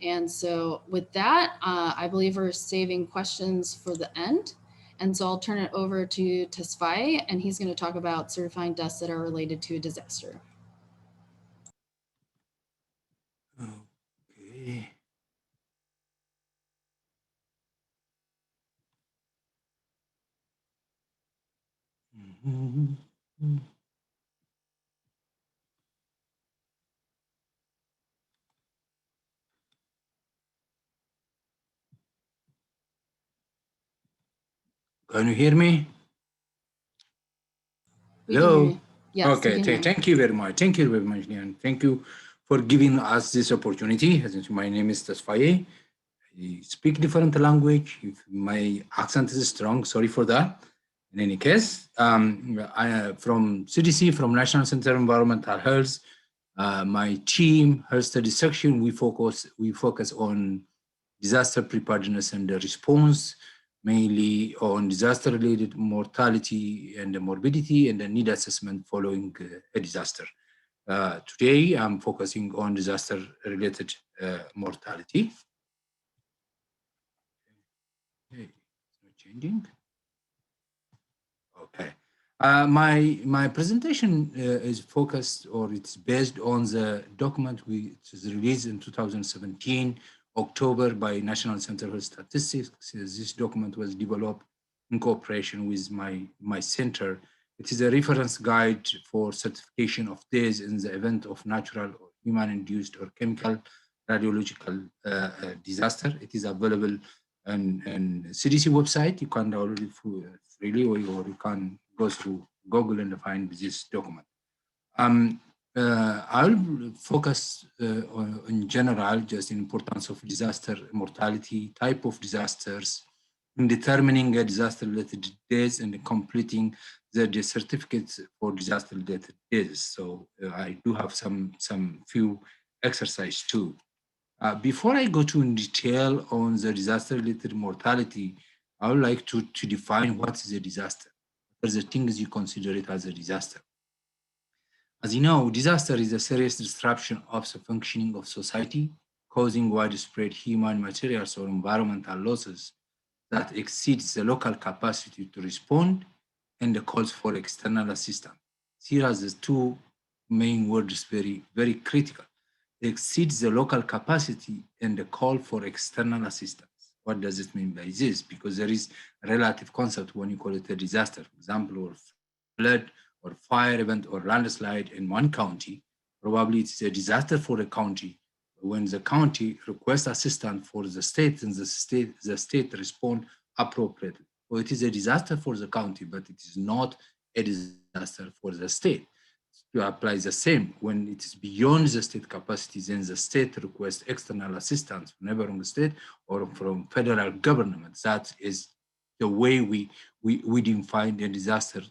And so with that, I believe we're saving questions for the end. And so I'll turn it over to Certify, and he's going to talk about certifying deaths that are related to a disaster. Okay. Can you hear me? Hello? Yes, okay, thank you very much. Thank you very much, Leon. Thank you for giving us this opportunity. My name is Certify. I speak different language. If my accent is strong, sorry for that. In any case, I from CDC, from National Center for Environmental Health, my team, Health Studies section, we focus on disaster preparedness and the response, mainly on disaster-related mortality and morbidity and the need assessment following a disaster. Today, I'm focusing on disaster-related mortality. Okay, it's not changing. Okay. My presentation is focused, or it's based on the document which was released in 2017, October, by National Center for Statistics. This document was developed in cooperation with my center. It is a reference guide for certification of days in the event of natural or human-induced or chemical radiological disaster. It is available on CDC website. You can download it freely, or you can go through Google and find this document. I'll focus in general just in importance of disaster mortality, type of disasters, in determining a disaster-related days and completing the certificates for disaster-related days. So I do have some few exercise too. Before I go to in detail on the disaster-related mortality, I would like to define what is a disaster. What are the things you consider it as a disaster? As you know, disaster is a serious disruption of the functioning of society, causing widespread human, materials, or environmental losses that exceeds the local capacity to respond and the calls for external assistance. Here are the two main words very, very critical. It exceeds the local capacity and the call for external assistance. What does it mean by this? Because there is a relative concept when you call it a disaster, for example, or flood or fire event or landslide in one county. Probably it's a disaster for a county. When the county requests assistance for the state, and the state respond appropriately. So it is a disaster for the county, but it is not a disaster for the state. To apply the same, when it is beyond the state capacity, then the state requests external assistance from neighboring state or from federal government. That is the way we define a disaster.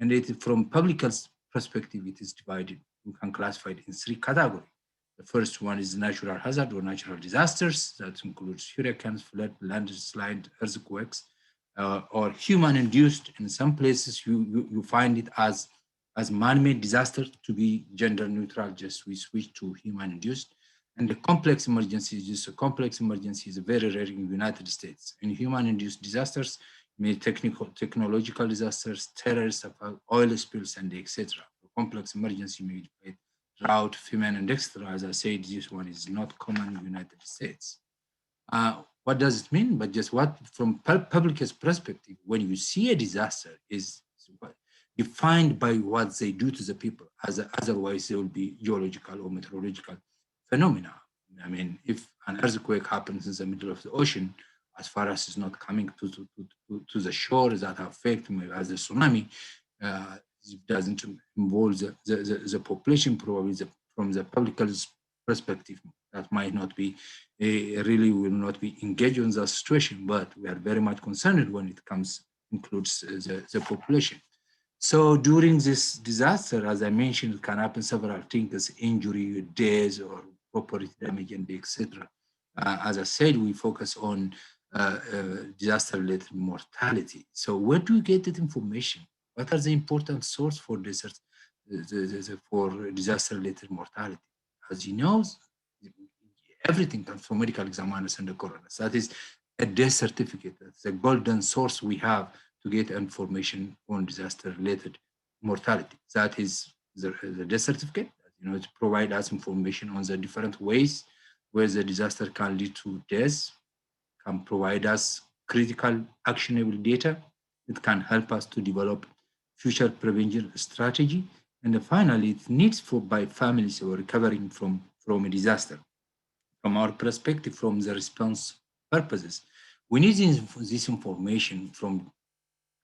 And from public health perspective, it is divided. We can classify it in three categories. The first one is natural hazard or natural disasters. That includes hurricanes, flood, landslide, earthquakes, or human-induced. In some places, you find it as man-made disaster. To be gender neutral, just we switch to human-induced. And the complex emergencies, just a complex emergency is very rare in the United States. In human-induced disasters, technological disasters, terrorist attack, oil spills, and etc. Complex emergency may be drought, famine, and etc. As I said, this one is not common in the United States. What does it mean? But just what, from public perspective, when you see a disaster, is defined by what they do to the people. Otherwise, there will be geological or meteorological phenomena. I mean, if an earthquake happens in the middle of the ocean, as far as it's not coming to the shore that affect, maybe as a tsunami, it doesn't involve the population, probably from the public perspective. That might not be, really will not be engaged in that situation, but we are very much concerned when it includes the population. So during this disaster, as I mentioned, it can happen several things: injury, death, or property damage, and etc. As I said, we focus on disaster-related mortality. So where do we get that information? What are the important sources for disaster-related mortality? As you know, everything comes from medical examiners and the coroners. That is a death certificate. That's a golden source we have to get information on disaster-related mortality. That is the death certificate. It provides us information on the different ways where the disaster can lead to death, can provide us critical actionable data. It can help us to develop future prevention strategy. And finally, it needs by families who are recovering from a disaster. From our perspective, from the response purposes, we need this information from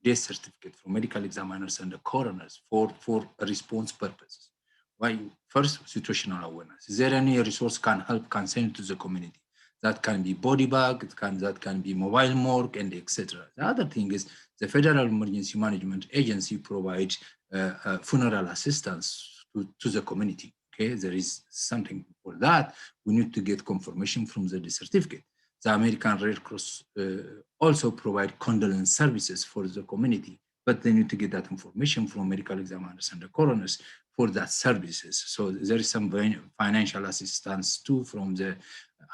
death certificate, from medical examiners and the coroners for response purposes. Why? First, situational awareness. Is there any resource can send to the community? That can be body bag, that can be mobile morgue, and etc. The other thing is the Federal Emergency Management Agency provides funeral assistance to the community. Okay, there is something for that. We need to get confirmation from the certificate. The American Red Cross also provide condolence services for the community, but they need to get that information from medical examiners and the coroners for that services. So there is some financial assistance too from the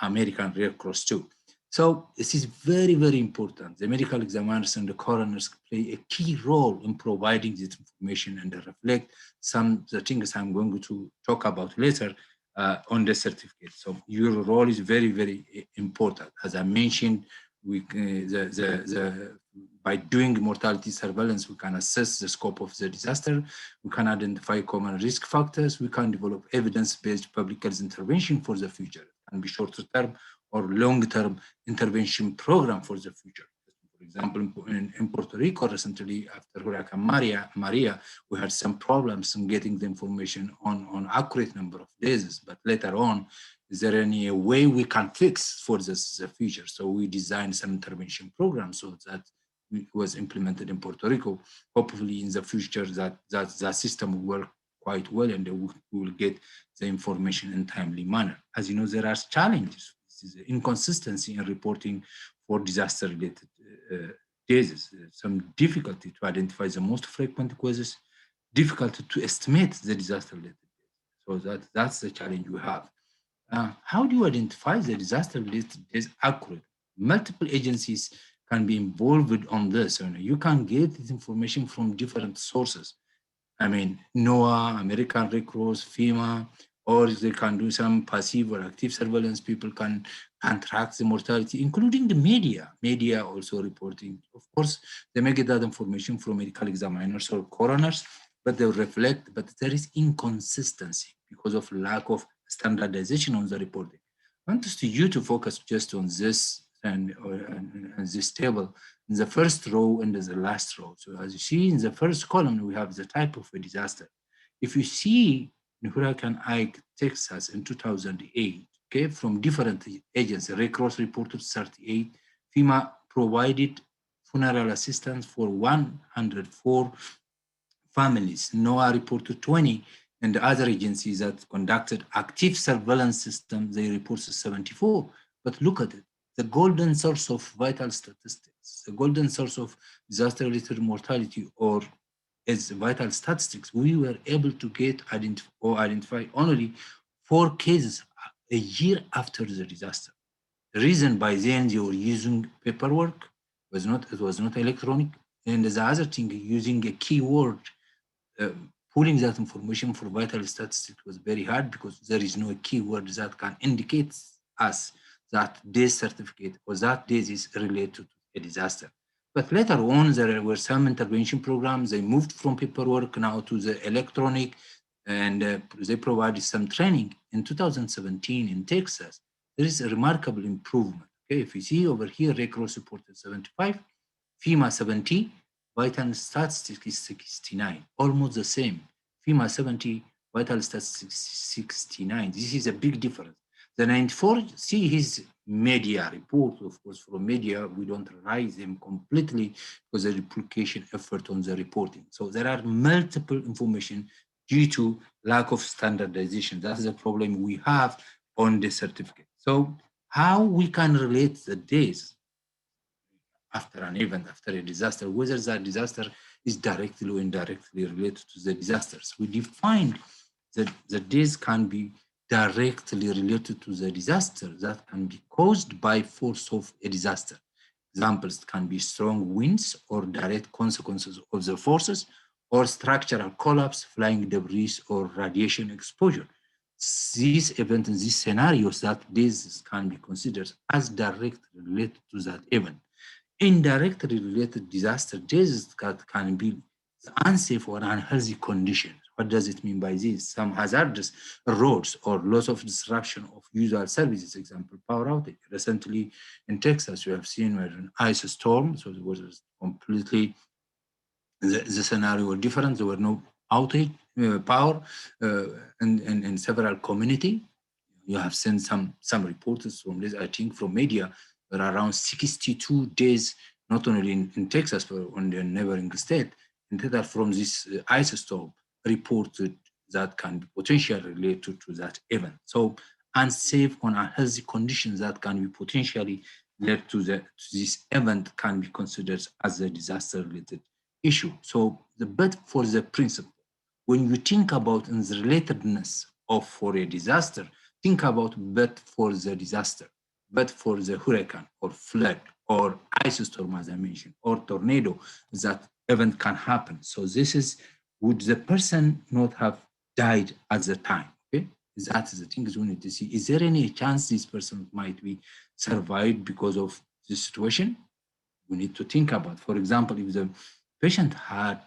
American Red Cross too. So this is very, very important. The medical examiners and the coroners play a key role in providing this information and reflect the things I'm going to talk about later on the certificate. So your role is very, very important. As I mentioned, by doing mortality surveillance, we can assess the scope of the disaster. We can identify common risk factors. We can develop evidence-based public health intervention for the future. It can be short-term or long-term intervention program for the future. For example, in Puerto Rico recently, after Hurricane Maria, we had some problems in getting the information on accurate number of days. But later on, is there any way we can fix for the future? So we designed some intervention programs so that it was implemented in Puerto Rico. Hopefully, in the future, that system will work quite well, and we will get the information in a timely manner. As you know, there are challenges. This is inconsistency in reporting for disaster-related cases. Some difficulty to identify the most frequent causes, difficulty to estimate the disaster-related cases. So that's the challenge we have. How do you identify the disaster-related case accurately? Multiple agencies can be involved on this. You can get this information from different sources. I mean, NOAA, American Red Cross, FEMA, or they can do some passive or active surveillance. People can track the mortality, including the media also reporting. Of course, they may get that information from medical examiners or coroners, but they reflect, but there is inconsistency because of lack of standardization on the reporting. I want you to focus just on this and this table in the first row and the last row. So as you see in the first column, we have the type of a disaster. If you see in Hurricane Ike, Texas in 2008, okay, from different agencies, Red Cross reported 38, FEMA provided funeral assistance for 104 families, NOAA reported 20, and the other agencies that conducted active surveillance system, they reported 74. But look at it, the golden source of vital statistics, the golden source of disaster-related mortality, or as vital statistics, we were able to get identify only 4 cases a year after the disaster. The reason by then they were using paperwork, it was not electronic, and the other thing, using a keyword, pulling that information for vital statistics was very hard because there is no keyword that can indicate us that death certificate or that death is related to a disaster. But later on, there were some intervention programs. They moved from paperwork now to the electronic, and they provided some training. In 2017 in Texas, there is a remarkable improvement. Okay, if you see over here, Red Cross reported 75, FEMA 70, vital statistics is 69, almost the same. FEMA 70, vital statistics 69. This is a big difference. The 94, see his media report, of course, from media, we don't raise them completely because the duplication effort on the reporting. So there are multiple information due to lack of standardization. That's the problem we have on the certificate. So how we can relate the days after an event, after a disaster, whether that disaster is directly or indirectly related to the disasters. We define that the days can be directly related to the disaster that can be caused by force of a disaster. Examples can be strong winds or direct consequences of the forces, or structural collapse, flying debris, or radiation exposure. These events in these scenarios, that days can be considered as directly related to that event. Indirectly related disaster days can be unsafe or unhealthy conditions. What does it mean by this? Some hazardous roads or loss of disruption of usual services, example, power outage. Recently in Texas, we have seen an ice storm, so it was completely, the scenario was different. There were no outage, power in several communities. You have seen some reports from this, I think, from media, there are around 62 days, not only in Texas, but on the neighboring state, and that from this ice storm reported that can be potentially related to that event. So unsafe or unhealthy conditions that can be potentially led to this event can be considered as a disaster-related issue. So but for the principle, when you think about in the relatedness of for a disaster, think about but for the disaster, but for the hurricane or flood or ice storm, as I mentioned, or tornado, that event can happen. So this is, would the person not have died at the time? Okay, that is the thing we need to see. Is there any chance this person might be survived because of this situation? We need to think about, for example, if the patient had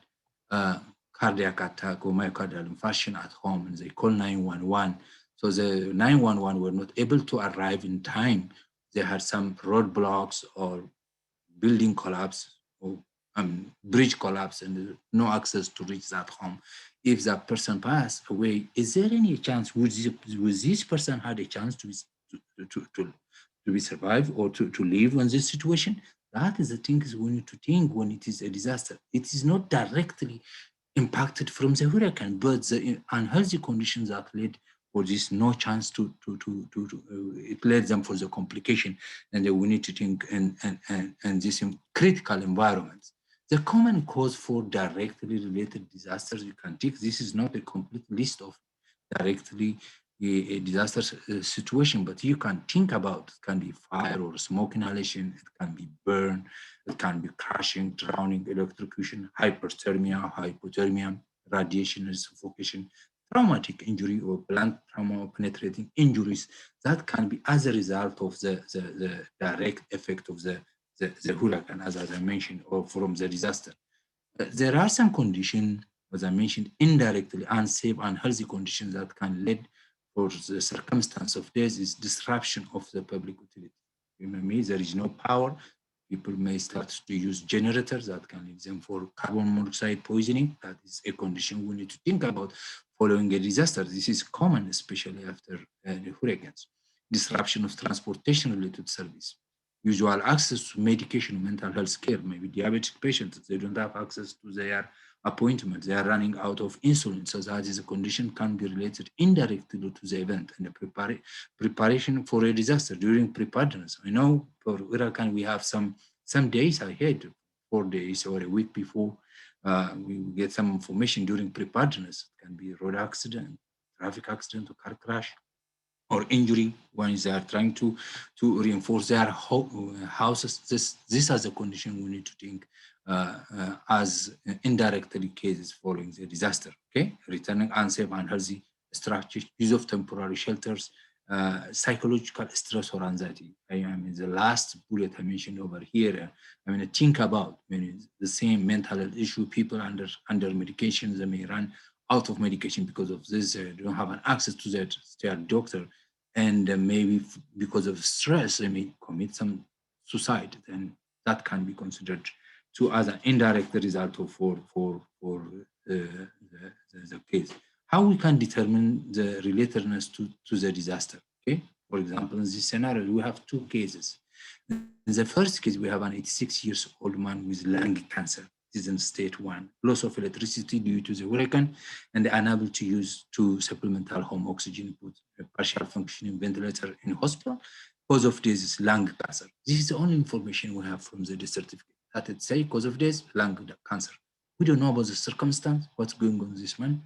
a cardiac attack or myocardial infarction at home and they call 911, so the 911 were not able to arrive in time. They had some roadblocks or building collapse or bridge collapse and no access to reach that home. If that person passed away, is there any chance, would this person had a chance to be survived or to live in this situation? That is the things we need to think when it is a disaster. It is not directly impacted from the hurricane, but the unhealthy conditions that led for this no chance it led them for the complication, and we need to think and this critical environments. The common cause for directly related disasters, you can take, this is not a complete list of directly a disaster situation, but you can think about, it can be fire or smoke inhalation, it can be burn, it can be crashing, drowning, electrocution, hyperthermia, hypothermia, radiation and suffocation, traumatic injury or blunt trauma or penetrating injuries that can be as a result of the direct effect of the hurricane, as I mentioned, or from the disaster. There are some conditions, as I mentioned, indirectly unsafe, unhealthy conditions that can lead for the circumstance of death is disruption of the public utility. Remember, there is no power. People may start to use generators that can lead them for carbon monoxide poisoning. That is a condition we need to think about following a disaster. This is common, especially after the hurricanes. Disruption of transportation related service. Usual access to medication, mental health care, maybe diabetic patients, they don't have access to their appointment, they are running out of insulin. So that is a condition can be related indirectly to the event and the preparation for a disaster during preparedness. I know for hurricane, we have some days ahead, 4 days or a week before, we get some information during preparedness. It can be road accident, traffic accident, or car crash, or injury when they are trying to reinforce their houses. This is a condition we need to think as indirectly cases following the disaster. Okay, returning unsafe, unhealthy structures, use of temporary shelters, psychological stress or anxiety. I mean, the last bullet I mentioned over here, I mean, think about the same mental health issue, people under medication, they may run out of medication because of this, they don't have an access to their doctor, and maybe because of stress, they may commit some suicide, then that can be considered to as an indirect result of for the case. How we can determine the relatedness to the disaster? Okay, for example, in this scenario, we have two cases. In the first case, we have an 86 years old man with lung cancer. It is in stage 1, loss of electricity due to the hurricane, and unable to use two supplemental home oxygen, put a partial functioning ventilator in hospital. Cause of death is lung cancer. This is the only information we have from the death certificate. That it say cause of death, lung cancer. We don't know about the circumstance, what's going on with this man.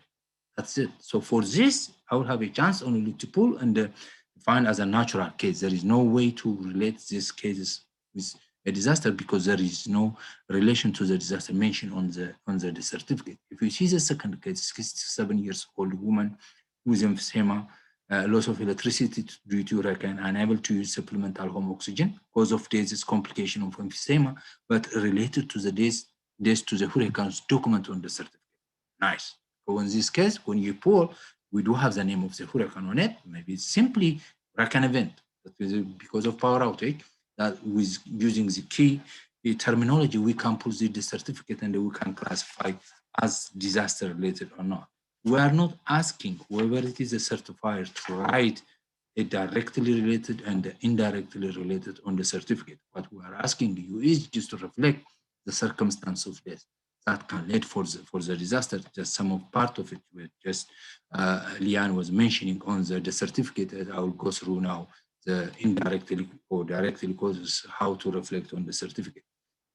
That's it. So for this, I will have a chance only to pull and find as a natural case. There is no way to relate these cases with a disaster because there is no relation to the disaster mentioned on the death certificate. If you see the second case, 67 years old woman with emphysema, loss of electricity due to hurricane, unable to use supplemental home oxygen. Cause of death is complication of emphysema, but related to the death to the hurricane's document on the certificate. Nice. So in this case, when you pull, we do have the name of the hurricane on it. Maybe it's simply hurricane event, that is because of power outage. That with using the key terminology, we can pull the certificate and we can classify as disaster related or not. We are not asking whoever it is a certifier to write a directly related and indirectly related on the certificate. What we are asking you is just to reflect the circumstance of death that can lead for the disaster. Just some of part of it, just Liane was mentioning on the certificate that I will go through now, the indirectly or directly causes, how to reflect on the certificate.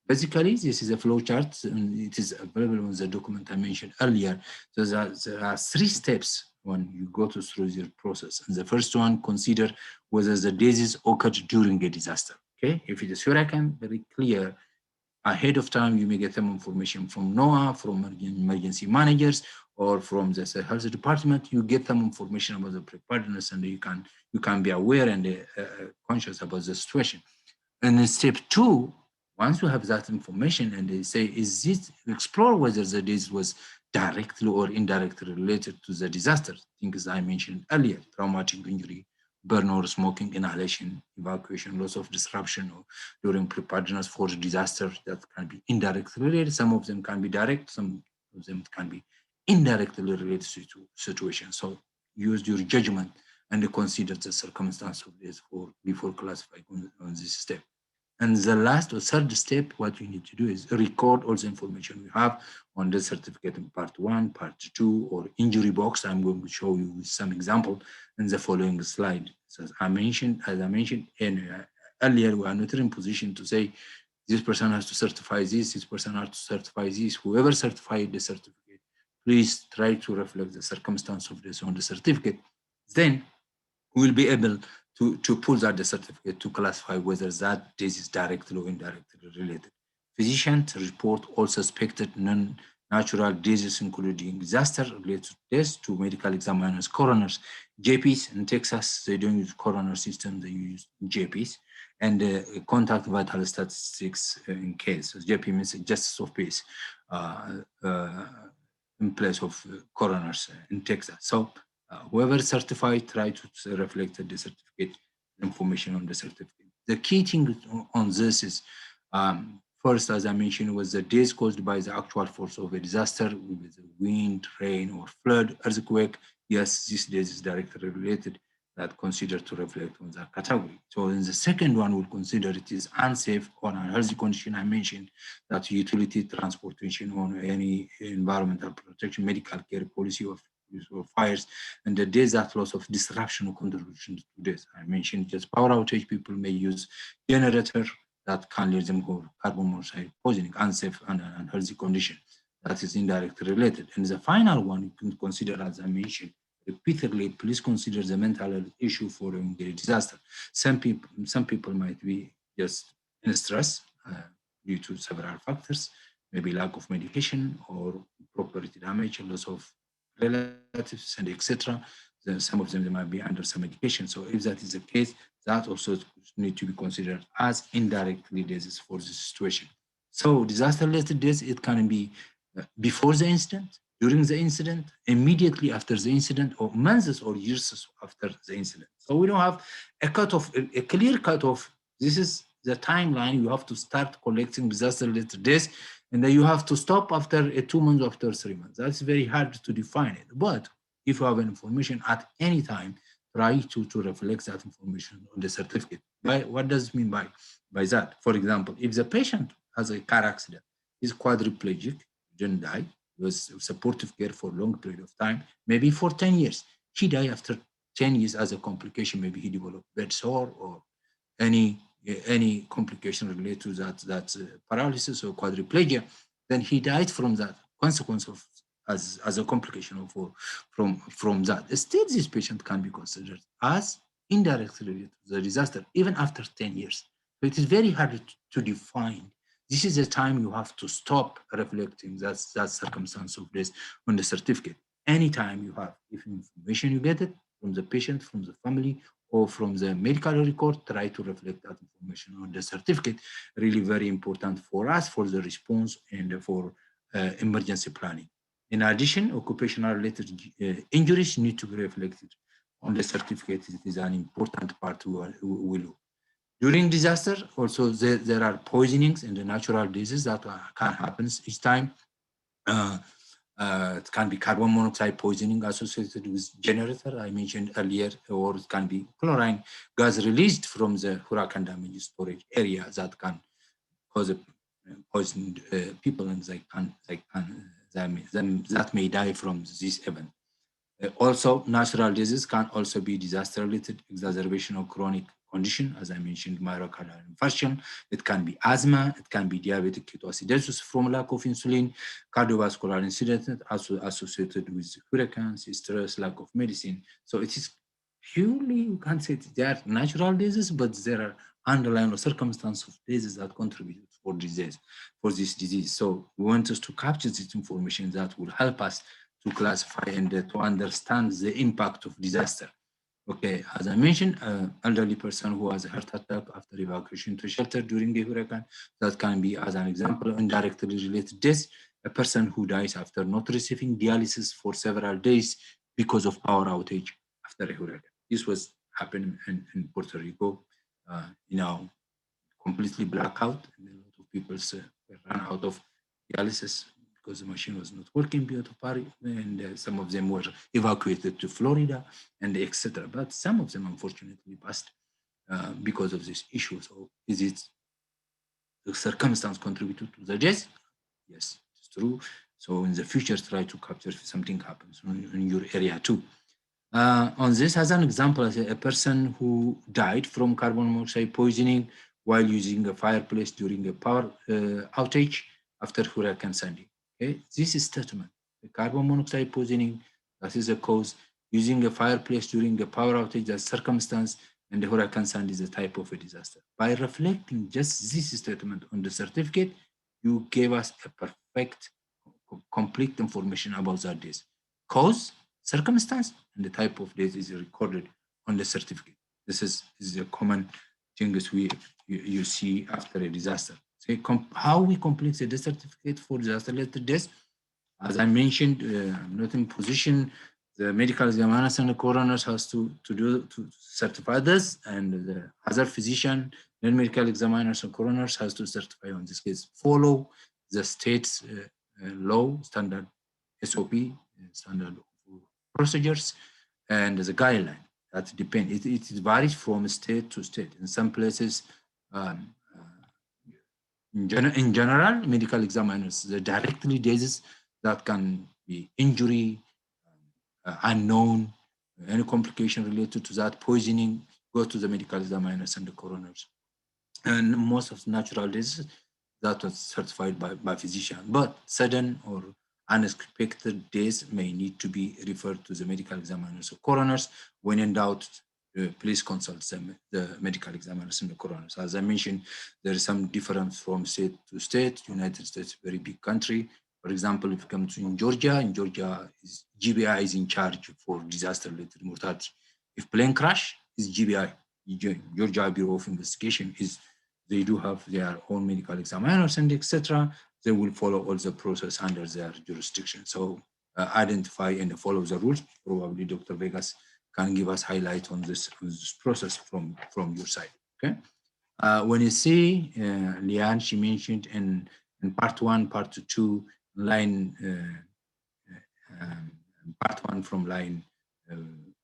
Basically, this is a flow chart, and it is available on the document I mentioned earlier. So there are 3 steps when you go through your process. And the first one, consider whether the disease occurred during a disaster. Okay, if it is hurricane, very clear. Ahead of time, you may get some information from NOAA, from emergency managers, or from the health department. You get some information about the preparedness, and you can be aware and conscious about the situation. And in step 2, once you have that information, and they say, is this, explore whether the disease was directly or indirectly related to the disaster. Things I mentioned earlier: traumatic injury, burn or smoking, inhalation, evacuation, loss of disruption, or during preparedness for disaster. That can be indirectly related. Some of them can be direct, some of them can be indirectly related to situation. So use your judgment and consider the circumstance of this before classifying on this step. And the last or third step, what you need to do is record all the information we have on the certificate in part 1, part 2, or injury box. I'm going to show you some example in the following slide. So as I mentioned earlier, we are not in position to say this person has to certify this person has to certify this. Whoever certified the certificate, please try to reflect the circumstance of this on the certificate. Then we'll be able to pull that the certificate to classify whether that disease is directly or indirectly related. Physicians report all suspected non-natural diseases, including disaster-related deaths, to medical examiners, coroners. JPs in Texas, they don't use coroner system, they use JPs, and contact vital statistics in case. So JP means justice of peace in place of coroners in Texas. So whoever certified, try to reflect the certificate information on the certificate. The key thing on this is, first, as I mentioned, was the days caused by the actual force of a disaster, with the wind, rain, or flood, earthquake. Yes, this days is directly related, that considered to reflect on that category. So in the second one, we'll consider it is unsafe or unhealthy condition. I mentioned that utility, transportation, or any environmental protection, medical care policy of fires, and the days that loss of disruption or contribution to this. I mentioned just power outage, people may use generator that can lead them to carbon monoxide poisoning, unsafe and unhealthy condition. That is indirectly related. And the final one you can consider, as I mentioned repeatedly, please consider the mental health issue following the disaster. Some people might be just in stress due to several factors, maybe lack of medication or property damage, loss of relatives, and etc. some of them they might be under some medication. So if that is the case, that also need to be considered as indirectly deaths for this situation. So disaster-related deaths, it can be before the incident, during the incident, immediately after the incident, or months or years after the incident. So we don't have a cutoff, a clear cutoff. This is the timeline. You have to start collecting disaster-related deaths, and then you have to stop after 2 months, after 3 months. That's very hard to define it. But if you have information at any time, try to reflect that information on the certificate. What does it mean by that? For example, if the patient has a car accident, is quadriplegic, didn't die, was supportive care for a long period of time, maybe for 10 years. He died after 10 years as a complication. Maybe he developed bed sore or any complication related to that paralysis or quadriplegia. Then he died from that consequence of as a complication of from that. Still, this patient can be considered as indirectly related to the disaster even after 10 years. So it is very hard to define. This is the time you have to stop reflecting that circumstance of death on the certificate. Anytime you have, if information you get it from the patient, from the family, or from the medical record, try to reflect that information on the certificate. Really very important for us, for the response and for emergency planning. In addition, occupational related injuries need to be reflected on the certificate. It is an important part we will. During disaster, also there are poisonings and the natural diseases that can happen each time. It can be carbon monoxide poisoning associated with generator, I mentioned earlier, or it can be chlorine gas released from the hurricane damage storage area that can cause poisoned people, and that may die from this event. Also, natural diseases can also be disaster-related exacerbation of chronic condition, as I mentioned, myocardial infarction. It can be asthma. It can be diabetic ketoacidosis from lack of insulin, cardiovascular incident associated with hurricanes, stress, lack of medicine. So it is purely, you can't say they are natural diseases, but there are underlying or circumstances of diseases that contribute for this disease. So we want us to capture this information that will help us to classify and to understand the impact of disaster. Okay, as I mentioned, elderly person who has a heart attack after evacuation to shelter during a hurricane, that can be, as an example, indirectly related death. A person who dies after not receiving dialysis for several days because of power outage after a hurricane. This was happening in Puerto Rico, completely blackout, and a lot of people ran out of dialysis because the machine was not working beyond Paris, and some of them were evacuated to Florida, and etc. But some of them, unfortunately, passed because of this issue. So, is it the circumstance contributed to the death? Yes, it's true. So, in the future, try to capture if something happens in your area too. On this, as an example, a person who died from carbon monoxide poisoning while using a fireplace during a power outage after Hurricane Sandy. Okay, this is statement. The carbon monoxide poisoning, that is a cause. Using a fireplace during a power outage, that circumstance, and the Hurricane Sandy is a type of a disaster. By reflecting just this statement on the certificate, you gave us a perfect, complete information about that disease. Cause, circumstance, and the type of death is recorded on the certificate. This is a common thing you see after a disaster. So how we complete the death certificate for disaster-related death? As I mentioned, I'm not in position. The medical examiners and the coroners has to certify this, and the other physician, non-medical examiners and coroners has to certify on this case. Follow the state's law, standard SOP, standard procedures, and the guideline. That depends. It varies from state to state. In some places, in general, medical examiners, the directly diseases that can be injury, unknown, any complication related to that, poisoning, go to the medical examiners and the coroners. And most of the natural diseases, that was certified by physician. But sudden or unexpected deaths may need to be referred to the medical examiners or coroners. When in doubt, please consult the medical examiners and the coroners. As I mentioned, there is some difference from state to state. United States, very big country, For example, if you come to in Georgia, GBI is in charge for disaster-related mortality. If plane crash, is GBI, Georgia Bureau of Investigation, they do have their own medical examiners and etc. They will follow all the process under their jurisdiction. So identify and follow the rules. Probably Dr. Vegas can give us highlight on this process from your side. Okay. When you see Liane, she mentioned in part 1, part 2, line part 1 from line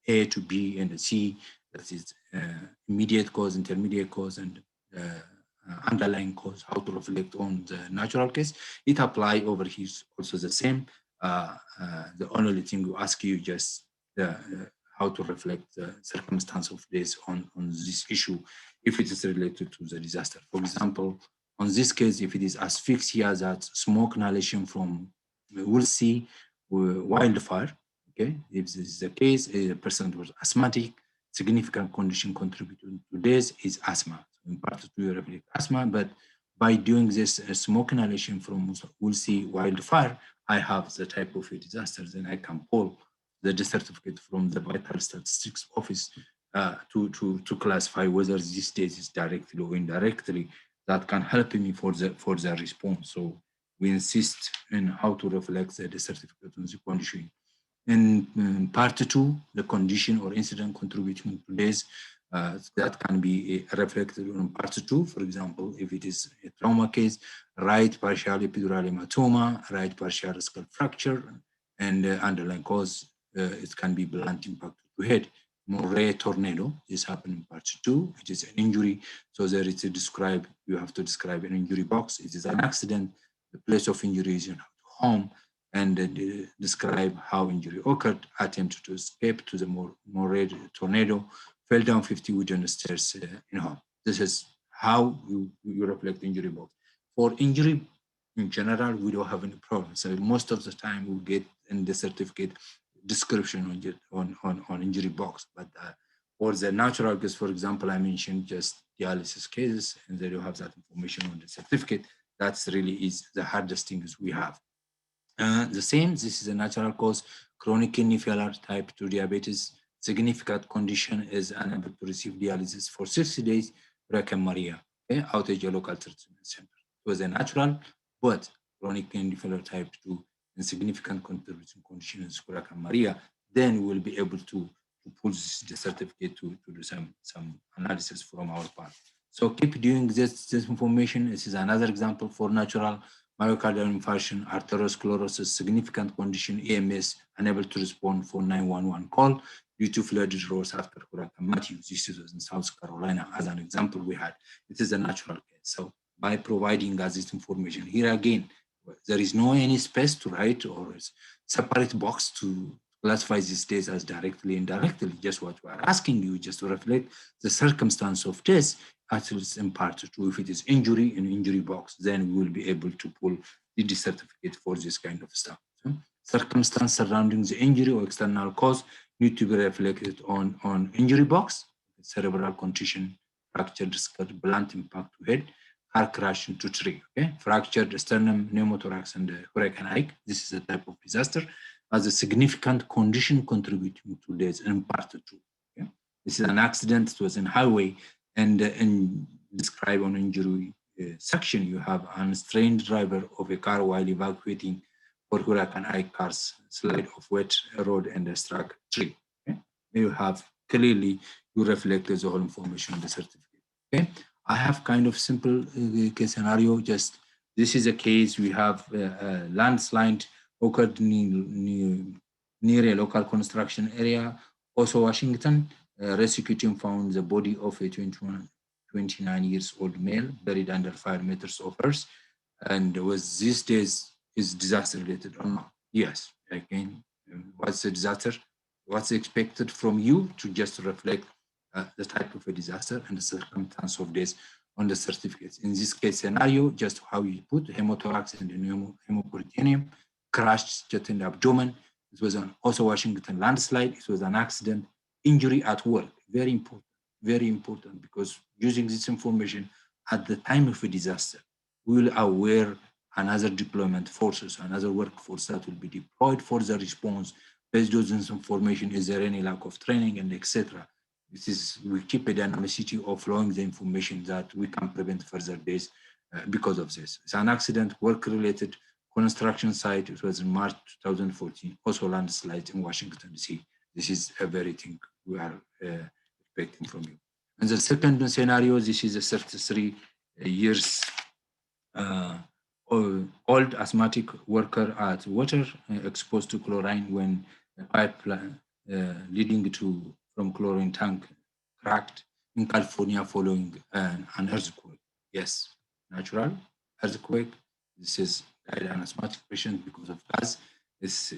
A to B and C, that is immediate cause, intermediate cause, and underlying cause, how to reflect on the natural case. It apply over here also the same. The only thing we ask you just how to reflect the circumstance of this on this issue if it is related to the disaster. For example, on this case, if it is asphyxia, that smoke inhalation from, we'll see wildfire, okay? If this is the case, a person was asthmatic, significant condition contributing to this is asthma. So in part 2, you reflect asthma, but by doing this smoke inhalation from, we'll see wildfire, I have the type of a disaster, then I can pull the death certificate from the Vital Statistics Office to classify whether this state is directly or indirectly. That can help me for the response. So we insist in how to reflect the death certificate on the condition. In part 2, the condition or incident contributing to this, that can be reflected on part 2. For example, if it is a trauma case, right partial epidural hematoma, right partial skull fracture, and underlying cause, it can be blunt impact to head. Moray tornado, this happened in part 2. It is an injury, so there is a describe. You have to describe an injury box. It is an accident. The place of injury is in home, and describe how injury occurred. Attempted to escape to the Moray tornado. Fell down 50 wooden stairs in home. This is how you reflect injury box. For injury in general, we don't have any problem. So most of the time, we get in the certificate description on injury box. But for the natural case, for example, I mentioned just dialysis cases, and they don't have that information on the certificate. That's really is the hardest things we have. The same, this is a natural cause, chronic kidney failure, type 2 diabetes, significant condition is unable to receive dialysis for 60 days, Hurricane Maria, okay, outage a local treatment center. It was a natural, but chronic kidney failure type 2 and significant contributing condition is Hurricane Maria, then we'll be able to pull the certificate to do some analysis from our part. So keep doing this information. This is another example for natural myocardial infarction, arteriosclerosis, significant condition, EMS, unable to respond for 911 call due to flooded roads after Hurricane Matthew. This is in South Carolina as an example we had. It is a natural case. So by providing us this information, here again, there is no any space to write or separate box to classify these days as directly, indirectly. Just what we are asking you, just to reflect the circumstance of this, at least in part 2. If it is injury in injury box, then we will be able to pull the death certificate for this kind of stuff. So, circumstance surrounding the injury or external cause need to be reflected on injury box, cerebral contusion, fractured skull, blunt impact to head, car crash into tree, okay? Fractured sternum, pneumothorax, and Hurricane Ike. This is a type of disaster as a significant condition contributing to death in part 2. Okay? This is an accident, it was in highway, and describe on injury section, you have an unstrained driver of a car while evacuating for Hurricane Ike cars, slide of wet road and struck tree. Okay? You have clearly, you reflected the whole information in the certificate. Okay, I have kind of simple case scenario. Just this is a case we have a landslide occurred near a local construction area, also Washington. Rescue team found the body of a 29 years old male buried under 5 meters of earth. And was these days is disaster related or not? Yes. Again, what's the disaster? What's expected from you to just reflect the type of a disaster and the circumstance of this on the certificates. In this case scenario, just how you put hemothorax and hemoperitoneum, crashed just in the abdomen. It was also Washington landslide. It was an accident, injury at work. Very important, because using this information at the time of a disaster, we will aware another deployment forces, another workforce that will be deployed for the response based on this information. Is there any lack of training and etc. This is, we keep a dynamicity of flowing the information that we can prevent further days because of this. It's an accident, work-related construction site. It was in March 2014. Also landslide in Washington, D.C. This is a very thing we are expecting from you. And the second scenario, this is a 33 years old asthmatic worker at water exposed to chlorine when a pipeline leading to from chlorine tank cracked in California following an earthquake. Yes, natural earthquake. This is died an asthmatic patient because of gas. It's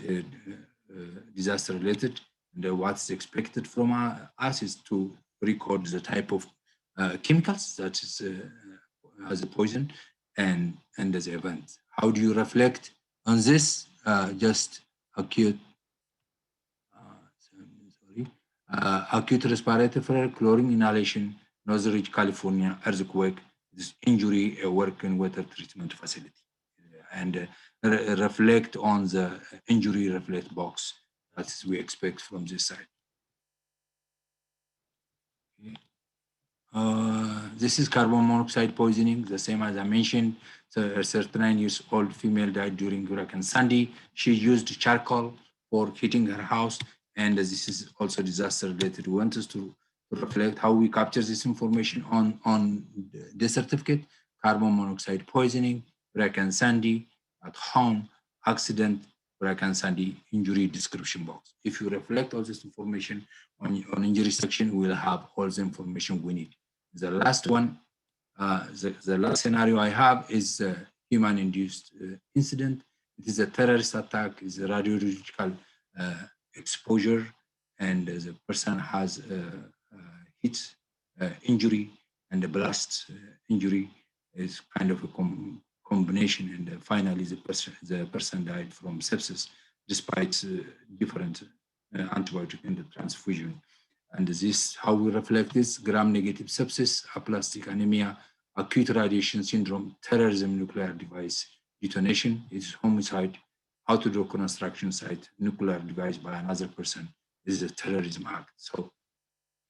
disaster related. And what's expected from us is to record the type of chemicals that is as a poison and as an event. How do you reflect on this? Just acute acute respiratory failure, chlorine inhalation, Northridge, California, earthquake, this injury, a work in water treatment facility. And reflect on the injury reflect box that we expect from this side. Okay. This is carbon monoxide poisoning, the same as I mentioned. So a 39 years old female died during Hurricane Sandy. She used charcoal for heating her house, and this is also disaster related. We want us to reflect how we capture this information on the certificate: carbon monoxide poisoning, Hurricane Sandy, at home, accident, Hurricane Sandy, injury description box. If you reflect all this information on injury section, we'll have all the information we need. The last one, the last scenario I have is a human-induced incident. It is a terrorist attack, it's a radiological exposure, and the person has heat injury and a blast injury. Is kind of a combination, and finally the person died from sepsis despite different antibiotic and the transfusion. And this, how we reflect this: gram-negative sepsis, aplastic anemia, acute radiation syndrome, terrorism, nuclear device detonation, is homicide, outdoor construction site, nuclear device by another person. This is a terrorism act. So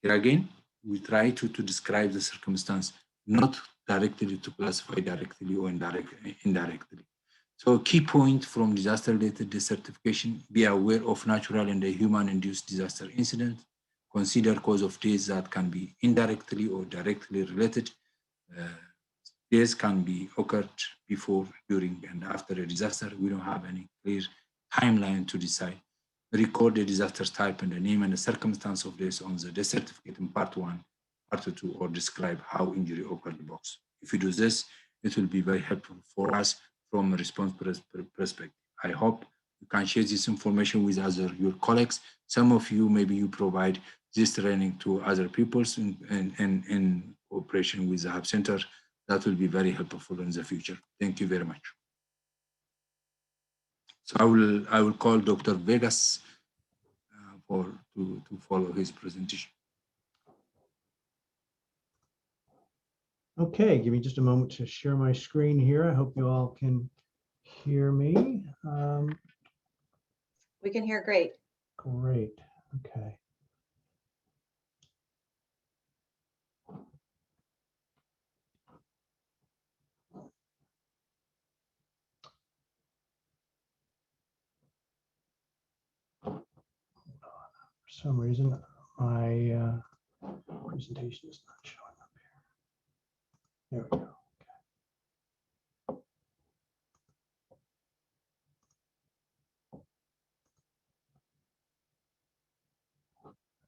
here again, we try to describe the circumstance, not directly to classify directly or indirectly. So key point from disaster-related decertification: be aware of natural and human-induced disaster incident. Consider cause of death that can be indirectly or directly related. Deaths can be occurred before, during, and after a disaster. We don't have any clear timeline to decide. Record the disaster type and the name and the circumstance of death on the death certificate in part 1, part 2, or describe how injury occurred in the box. If you do this, it will be very helpful for us from a response perspective. I hope you can share this information with your colleagues. Some of you, maybe you provide this training to other peoples in cooperation with the Hub Center. That will be very helpful in the future. Thank you very much. So I will call Dr. Vegas to follow his presentation. Okay, give me just a moment to share my screen here. I hope you all can hear me. We can hear great. Great, okay. For some reason, my presentation is not showing up here. There we go.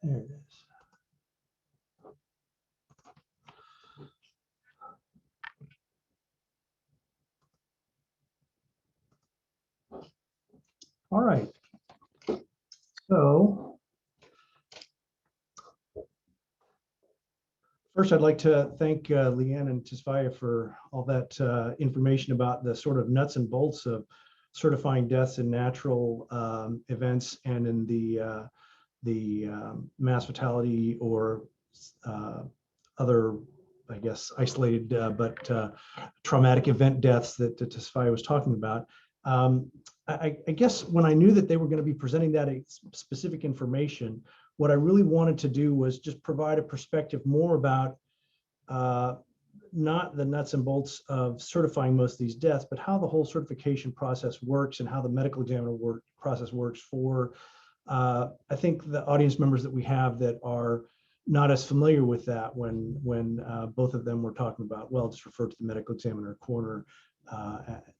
There it is. All right. So first, I'd like to thank Leanne and Tesfaye for all that information about the sort of nuts and bolts of certifying deaths in natural events and in the mass fatality or other I guess, isolated but traumatic event deaths that Certify was talking about. I guess when I knew that they were going to be presenting that specific information, what I really wanted to do was just provide a perspective more about not the nuts and bolts of certifying most of these deaths, but how the whole certification process works and how the medical examiner process works for, I think, the audience members that we have that are not as familiar with that when both of them were talking about, well, just refer to the medical examiner coroner,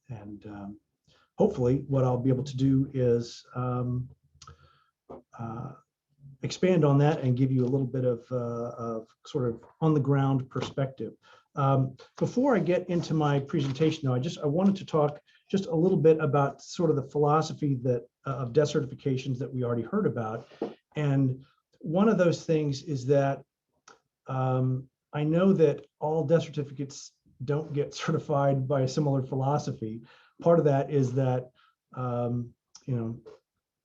and hopefully what I'll be able to do is expand on that and give you a little bit of sort of on the ground perspective. Before I get into my presentation, though, I wanted to talk just a little bit about sort of the philosophy that of death certifications that we already heard about. And one of those things is that I know that all death certificates don't get certified by a similar philosophy. Part of that is that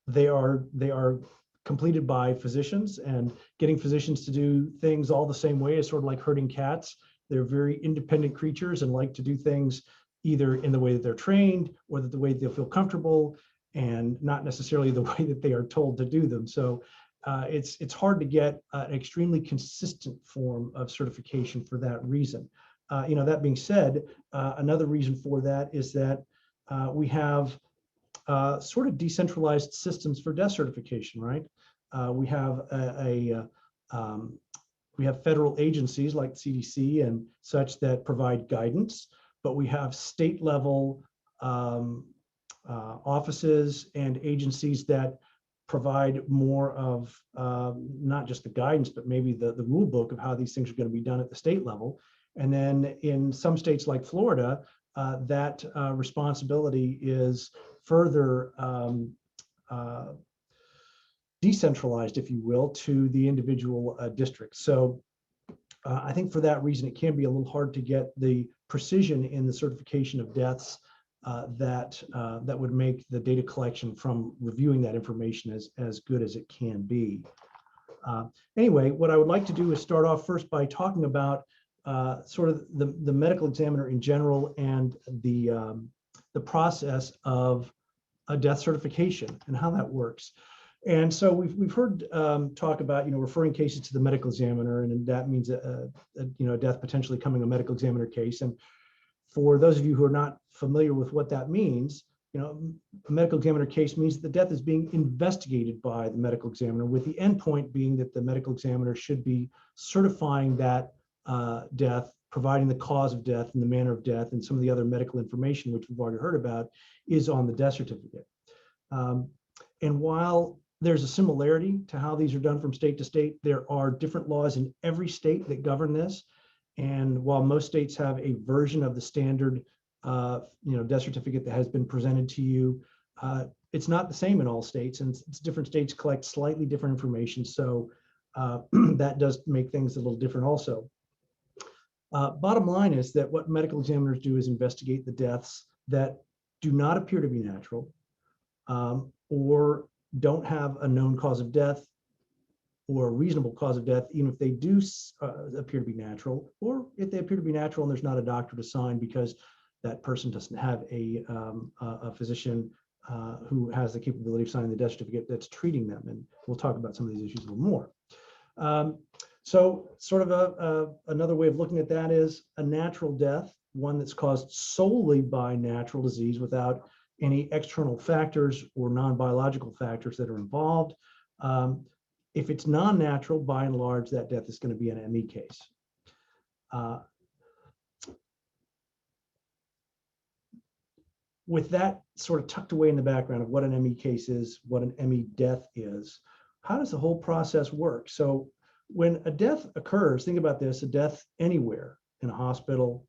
they are completed by physicians, and getting physicians to do things all the same way is sort of like herding cats. They're very independent creatures and like to do things either in the way that they're trained or the way they feel comfortable, and not necessarily the way that they are told to do them. So it's hard to get an extremely consistent form of certification for that reason. That being said, another reason for that is that we have sort of decentralized systems for death certification, right? We have we have federal agencies like CDC and such that provide guidance, but we have state level offices and agencies that provide more of not just the guidance, but maybe the rule book of how these things are going to be done at the state level. And then in some states like Florida, that responsibility is further decentralized, if you will, to the individual districts. So I think for that reason, it can be a little hard to get the precision in the certification of deaths that would make the data collection from reviewing that information as good as it can be. Anyway, what I would like to do is start off first by talking about sort of the medical examiner in general and the process of a death certification and how that works. And so we've heard talk about referring cases to the medical examiner, and that means a death potentially coming a medical examiner case. And for those of you who are not familiar with what that means, a medical examiner case means that the death is being investigated by the medical examiner, with the end point being that the medical examiner should be certifying that death, providing the cause of death and the manner of death, and some of the other medical information, which we've already heard about, is on the death certificate. And while there's a similarity to how these are done from state to state, there are different laws in every state that govern this. And while most states have a version of the standard death certificate that has been presented to you, it's not the same in all states, and different states collect slightly different information. So that does make things a little different also. Bottom line is that what medical examiners do is investigate the deaths that do not appear to be natural, or don't have a known cause of death or a reasonable cause of death, even if they do appear to be natural, or if they appear to be natural and there's not a doctor to sign because that person doesn't have a physician who has the capability of signing the death certificate that's treating them. And we'll talk about some of these issues a little more. So sort of another way of looking at that is a natural death, one that's caused solely by natural disease without any external factors or non-biological factors that are involved. If it's non-natural, by and large, that death is going to be an ME case. With that sort of tucked away in the background of what an ME case is, what an ME death is, how does the whole process work? So when a death occurs, think about this, a death anywhere, in a hospital,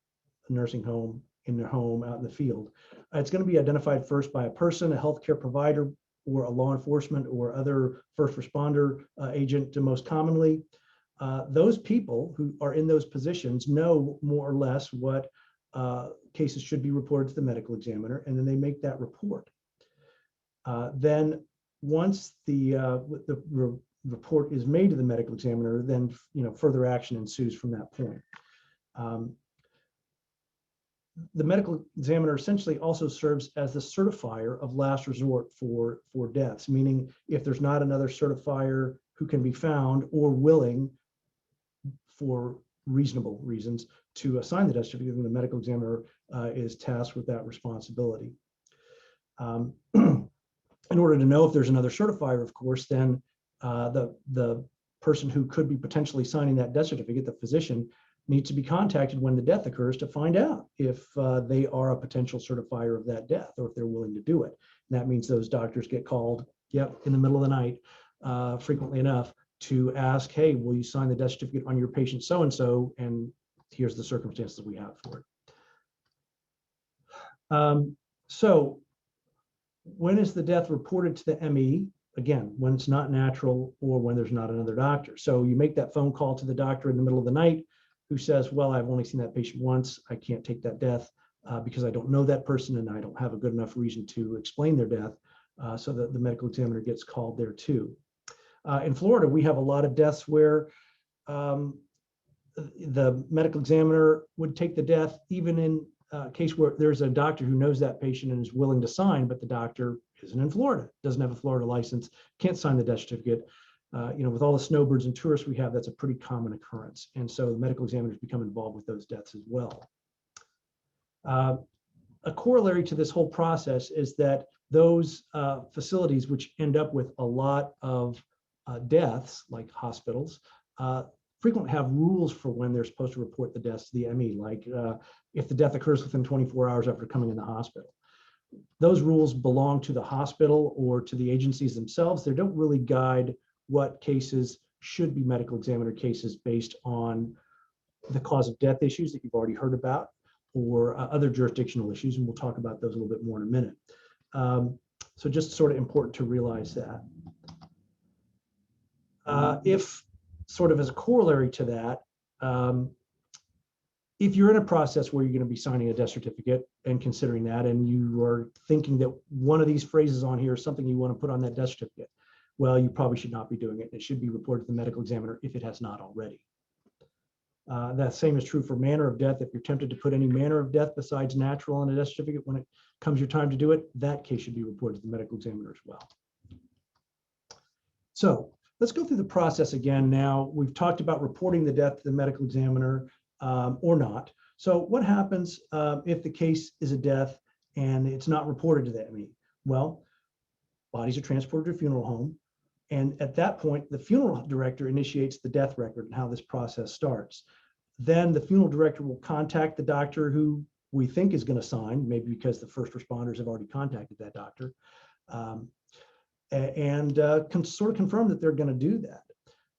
a nursing home, in their home, out in the field, it's going to be identified first by a person, a healthcare provider, or a law enforcement or other first responder agent most commonly. Those people who are in those positions know more or less what cases should be reported to the medical examiner, and then they make that report. Then once the report is made to the medical examiner, then further action ensues from that point. The medical examiner essentially also serves as the certifier of last resort for deaths, meaning if there's not another certifier who can be found or willing for reasonable reasons to assign the death certificate, then the medical examiner is tasked with that responsibility. In order to know if there's another certifier, of course, then the person who could be potentially signing that death certificate, the physician, needs to be contacted when the death occurs to find out if they are a potential certifier of that death or if they're willing to do it. And that means those doctors get called, in the middle of the night, frequently enough, to ask, hey, will you sign the death certificate on your patient so-and-so, and here's the circumstances we have for it. So when is the death reported to the ME? Again, when it's not natural or when there's not another doctor. So you make that phone call to the doctor in the middle of the night who says, well, I've only seen that patient once. I can't take that death because I don't know that person and I don't have a good enough reason to explain their death. So that the medical examiner gets called there too. In Florida, we have a lot of deaths where the medical examiner would take the death even in a case where there's a doctor who knows that patient and is willing to sign, but the doctor isn't in Florida, doesn't have a Florida license, can't sign the death certificate. With all the snowbirds and tourists we have, that's a pretty common occurrence. And so the medical examiners become involved with those deaths as well. A corollary to this whole process is that those facilities which end up with a lot of deaths, like hospitals, frequently have rules for when they're supposed to report the deaths to the ME, like if the death occurs within 24 hours after coming in the hospital. Those rules belong to the hospital or to the agencies themselves. They don't really guide what cases should be medical examiner cases based on the cause of death issues that you've already heard about, or other jurisdictional issues, and we'll talk about those a little bit more in a minute. So just sort of important to realize that. If sort of as a corollary to that, if you're in a process where you're going to be signing a death certificate and considering that, and you are thinking that one of these phrases on here is something you want to put on that death certificate, well, you probably should not be doing it. It should be reported to the medical examiner if it has not already. That same is true for manner of death. If you're tempted to put any manner of death besides natural on a death certificate when it comes your time to do it, that case should be reported to the medical examiner as well. So let's go through the process again now. We've talked about reporting the death to the medical examiner or not. So what happens if the case is a death and it's not reported to the ME? Well, bodies are transported to a funeral home. And at that point, the funeral director initiates the death record and how this process starts. Then the funeral director will contact the doctor who we think is going to sign, maybe because the first responders have already contacted that doctor, and can sort of confirm that they're going to do that.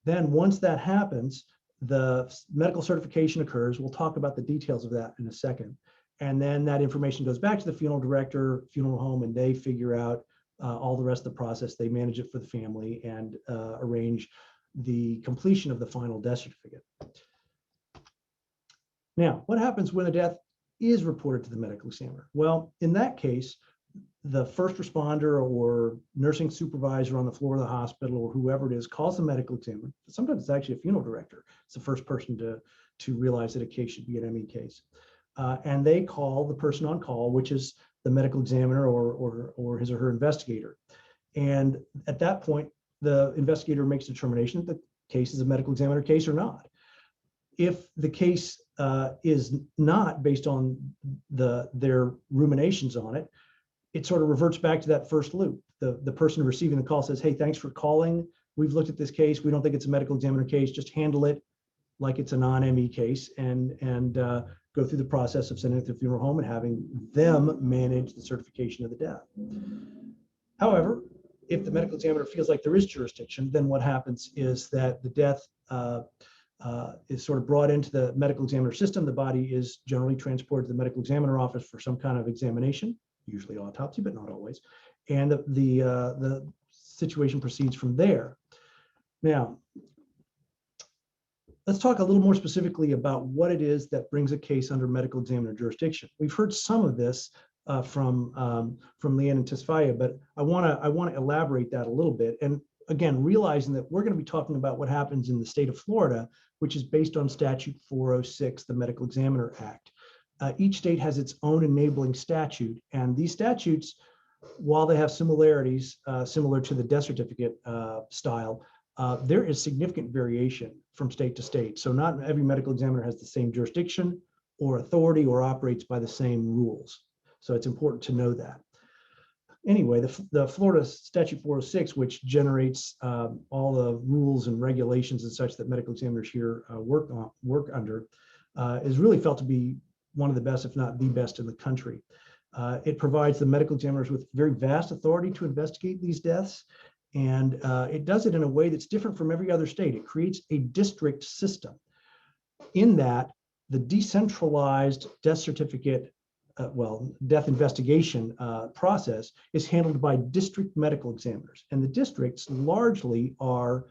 Then once that happens, the medical certification occurs. We'll talk about the details of that in a second. And then that information goes back to the funeral director, funeral home, and they figure out all the rest of the process. They manage it for the family and arrange the completion of the final death certificate. Now, what happens when a death is reported to the medical examiner? Well, in that case, the first responder or nursing supervisor on the floor of the hospital or whoever it is calls the medical examiner. Sometimes it's actually a funeral director. It's the first person to realize that a case should be an ME case. And they call the person on call, which is the medical examiner or his or her investigator. And at that point, the investigator makes a determination that the case is a medical examiner case or not. If the case is not based on their ruminations on it, it sort of reverts back to that first loop. The person receiving the call says, hey, thanks for calling. We've looked at this case. We don't think it's a medical examiner case. Just handle it like it's a non-ME case and go through the process of sending it to the funeral home and having them manage the certification of the death. However, if the medical examiner feels like there is jurisdiction, then what happens is that the death is sort of brought into the medical examiner system. The body is generally transported to the medical examiner office for some kind of examination, usually autopsy, but not always. And the situation proceeds from there. Now, let's talk a little more specifically about what it is that brings a case under medical examiner jurisdiction. We've heard some of this from Leanne and Tesfaye, but I want to elaborate that a little bit. And again, realizing that we're going to be talking about what happens in the state of Florida, which is based on Statute 406, the Medical Examiner Act. Each state has its own enabling statute, and these statutes, while they have similarities similar to the death certificate style, there is significant variation from state to state. So not every medical examiner has the same jurisdiction or authority or operates by the same rules. So it's important to know that. Anyway, the Florida Statute 406, which generates all the rules and regulations and such that medical examiners here work under, is really felt to be one of the best, if not the best, in the country. It provides the medical examiners with very vast authority to investigate these deaths, and it does it in a way that's different from every other state. It creates a district system in that the decentralized death certificate, death investigation process is handled by district medical examiners, and the districts largely are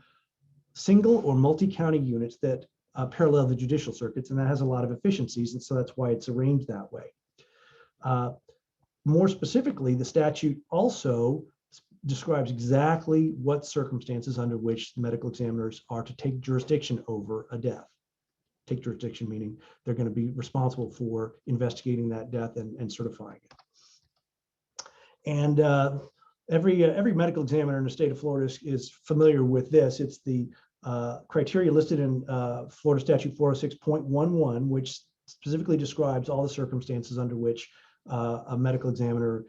single or multi-county units that parallel the judicial circuits, and that has a lot of efficiencies, and so that's why it's arranged that way. More specifically, the statute also describes exactly what circumstances under which medical examiners are to take jurisdiction over a death. Take jurisdiction meaning they're going to be responsible for investigating that death and certifying it. And every medical examiner in the state of Florida is familiar with this. It's the criteria listed in Florida Statute 406.11, which specifically describes all the circumstances under which a medical examiner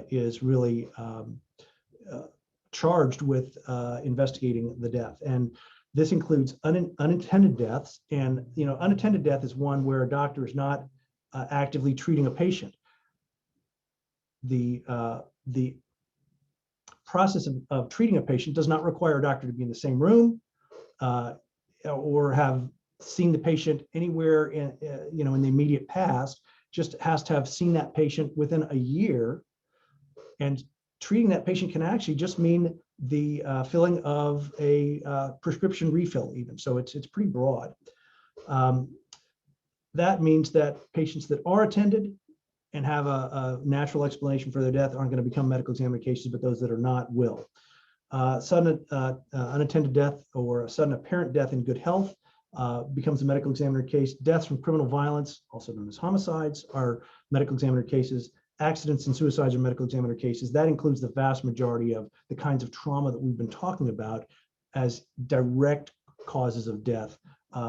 is really charged with investigating the death. And this includes unintended deaths. And unattended death is one where a doctor is not actively treating a patient. The process of treating a patient does not require a doctor to be in the same room or have seen the patient anywhere in the immediate past. Just has to have seen that patient within a year, and treating that patient can actually just mean the filling of a prescription refill even. So it's pretty broad. That means that patients that are attended and have a natural explanation for their death aren't going to become medical examiner cases, but those that are not will. Sudden unattended death or a sudden apparent death in good health becomes a medical examiner case. Deaths from criminal violence, also known as homicides, are medical examiner cases. Accidents and suicides are medical examiner cases. That includes the vast majority of the kinds of trauma that we've been talking about as direct causes of death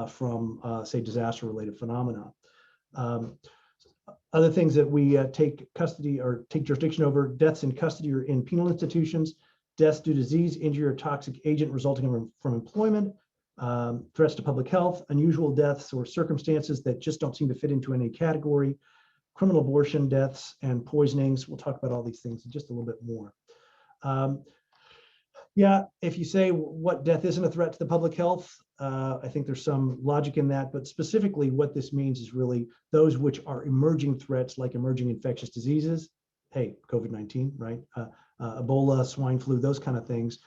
from, say, disaster-related phenomena. Other things that we take custody or take jurisdiction over: deaths in custody or in penal institutions, deaths due to disease, injury, or toxic agent resulting from employment, threats to public health, unusual deaths or circumstances that just don't seem to fit into any category, criminal abortion deaths and poisonings. We'll talk about all these things in just a little bit more. If you say what death isn't a threat to the public health, I think there's some logic in that, but specifically what this means is really those which are emerging threats, like emerging infectious diseases, COVID-19, right? Ebola, swine flu, those kind of things,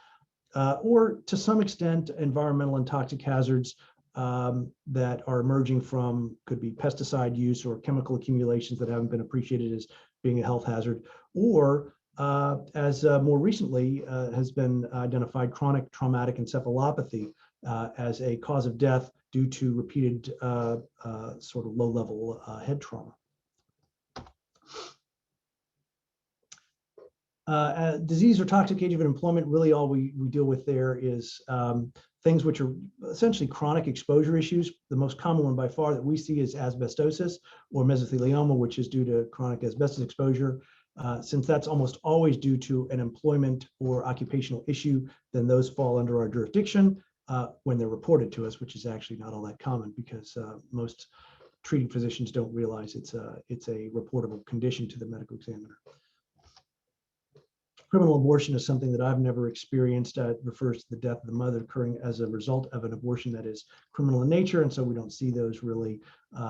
or to some extent, environmental and toxic hazards that are emerging from, could be pesticide use or chemical accumulations that haven't been appreciated as being a health hazard, or as more recently has been identified, chronic traumatic encephalopathy as a cause of death due to repeated sort of low-level head trauma. Disease or toxic agent of employment, really all we deal with there is things which are essentially chronic exposure issues. The most common one by far that we see is asbestosis or mesothelioma, which is due to chronic asbestos exposure. Since that's almost always due to an employment or occupational issue, then those fall under our jurisdiction when they're reported to us, which is actually not all that common because most treating physicians don't realize it's a reportable condition to the medical examiner. Criminal abortion is something that I've never experienced. It refers to the death of the mother occurring as a result of an abortion that is criminal in nature, and so we don't see those really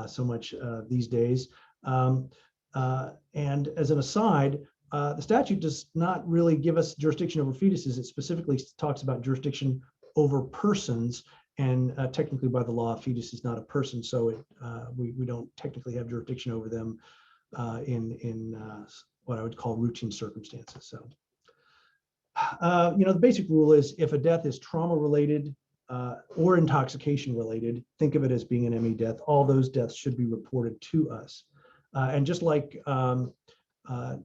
so much these days. And as an aside, the statute does not really give us jurisdiction over fetuses. It specifically talks about jurisdiction over persons, and technically by the law, a fetus is not a person, so we don't technically have jurisdiction over them in what I would call routine circumstances. So, the basic rule is if a death is trauma related, or intoxication related, think of it as being an ME death. All those deaths should be reported to us. And just like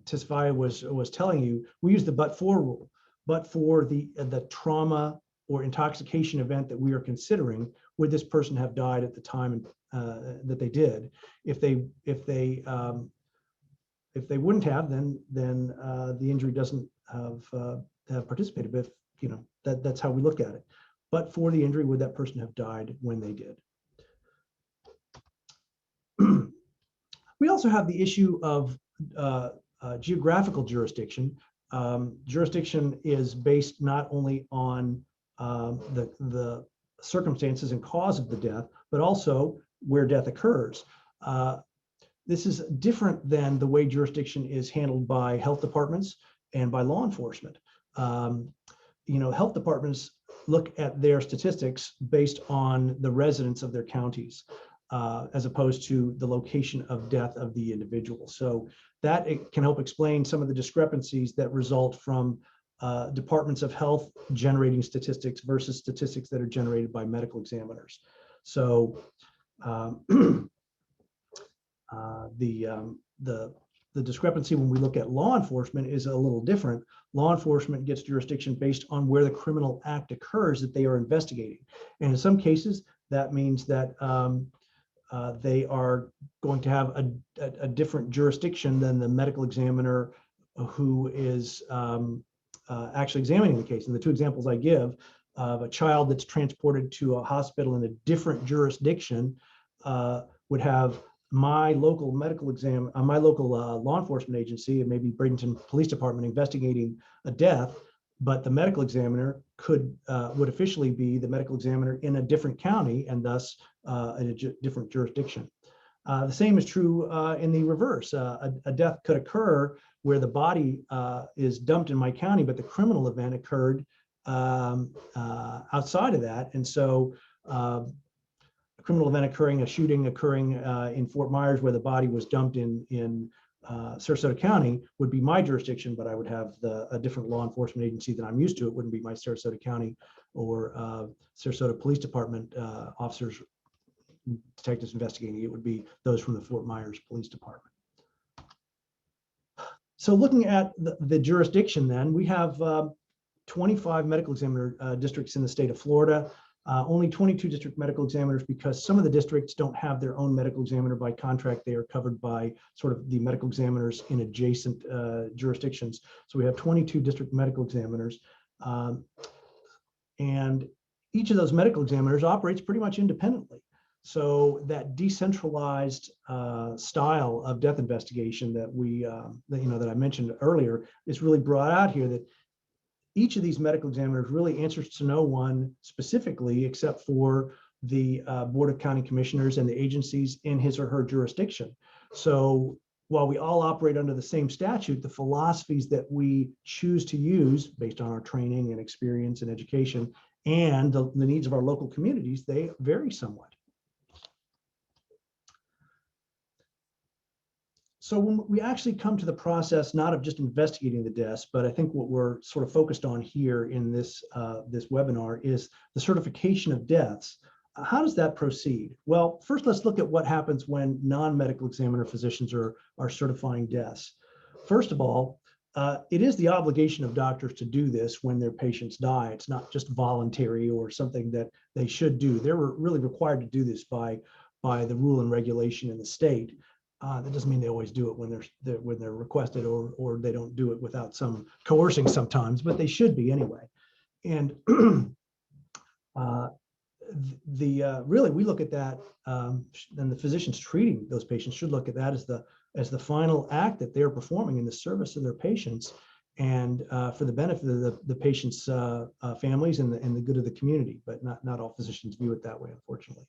Certify was telling you, we use the but-for rule. But for the trauma or intoxication event that we are considering, would this person have died at the time that they did? If they wouldn't have, then the injury doesn't have participated. But if, that's how we look at it. But for the injury, would that person have died when they did? We also have the issue of geographical jurisdiction. Jurisdiction is based not only on the circumstances and cause of the death, but also where death occurs. This is different than the way jurisdiction is handled by health departments and by law enforcement. Health departments look at their statistics based on the residents of their counties, as opposed to the location of death of the individual. So that it can help explain some of the discrepancies that result from departments of health generating statistics versus statistics that are generated by medical examiners. So the discrepancy when we look at law enforcement is a little different. Law enforcement gets jurisdiction based on where the criminal act occurs that they are investigating. And in some cases, that means that they are going to have a different jurisdiction than the medical examiner who is actually examining the case. And the two examples I give of a child that's transported to a hospital in a different jurisdiction would have my local medical exam, my local law enforcement agency, maybe Bradenton Police Department, investigating a death, but the medical examiner would officially be the medical examiner in a different county and thus in a different jurisdiction. The same is true in the reverse. A death could occur where the body is dumped in my county, but the criminal event occurred outside of that. And so a criminal event occurring, a shooting occurring in Fort Myers where the body was dumped in Sarasota County would be my jurisdiction, but I would have a different law enforcement agency that I'm used to. It wouldn't be my Sarasota County or Sarasota Police Department officers, detectives investigating. It would be those from the Fort Myers Police Department. So looking at the jurisdiction then, we have 25 medical examiner districts in the state of Florida. Only 22 district medical examiners because some of the districts don't have their own medical examiner by contract. They are covered by sort of the medical examiners in adjacent jurisdictions. So we have 22 district medical examiners. And each of those medical examiners operates pretty much independently. So that decentralized style of death investigation that I mentioned earlier is really brought out here, that each of these medical examiners really answers to no one specifically except for the Board of County Commissioners and the agencies in his or her jurisdiction. So while we all operate under the same statute, the philosophies that we choose to use based on our training and experience and education and the needs of our local communities, they vary somewhat. So when we actually come to the process, not of just investigating the deaths, but I think what we're sort of focused on here in this webinar is the certification of deaths. How does that proceed? Well, first let's look at what happens when non-medical examiner physicians are certifying deaths. First of all, it is the obligation of doctors to do this when their patients die. It's not just voluntary or something that they should do. They're really required to do this by the rule and regulation in the state. That doesn't mean they always do it when they're requested, or they don't do it without some coercing sometimes, but they should be anyway. And really we look at that, and the physicians treating those patients should look at that as the final act that they're performing in the service of their patients and for the benefit of the patients' families and the good of the community. But not all physicians view it that way, unfortunately.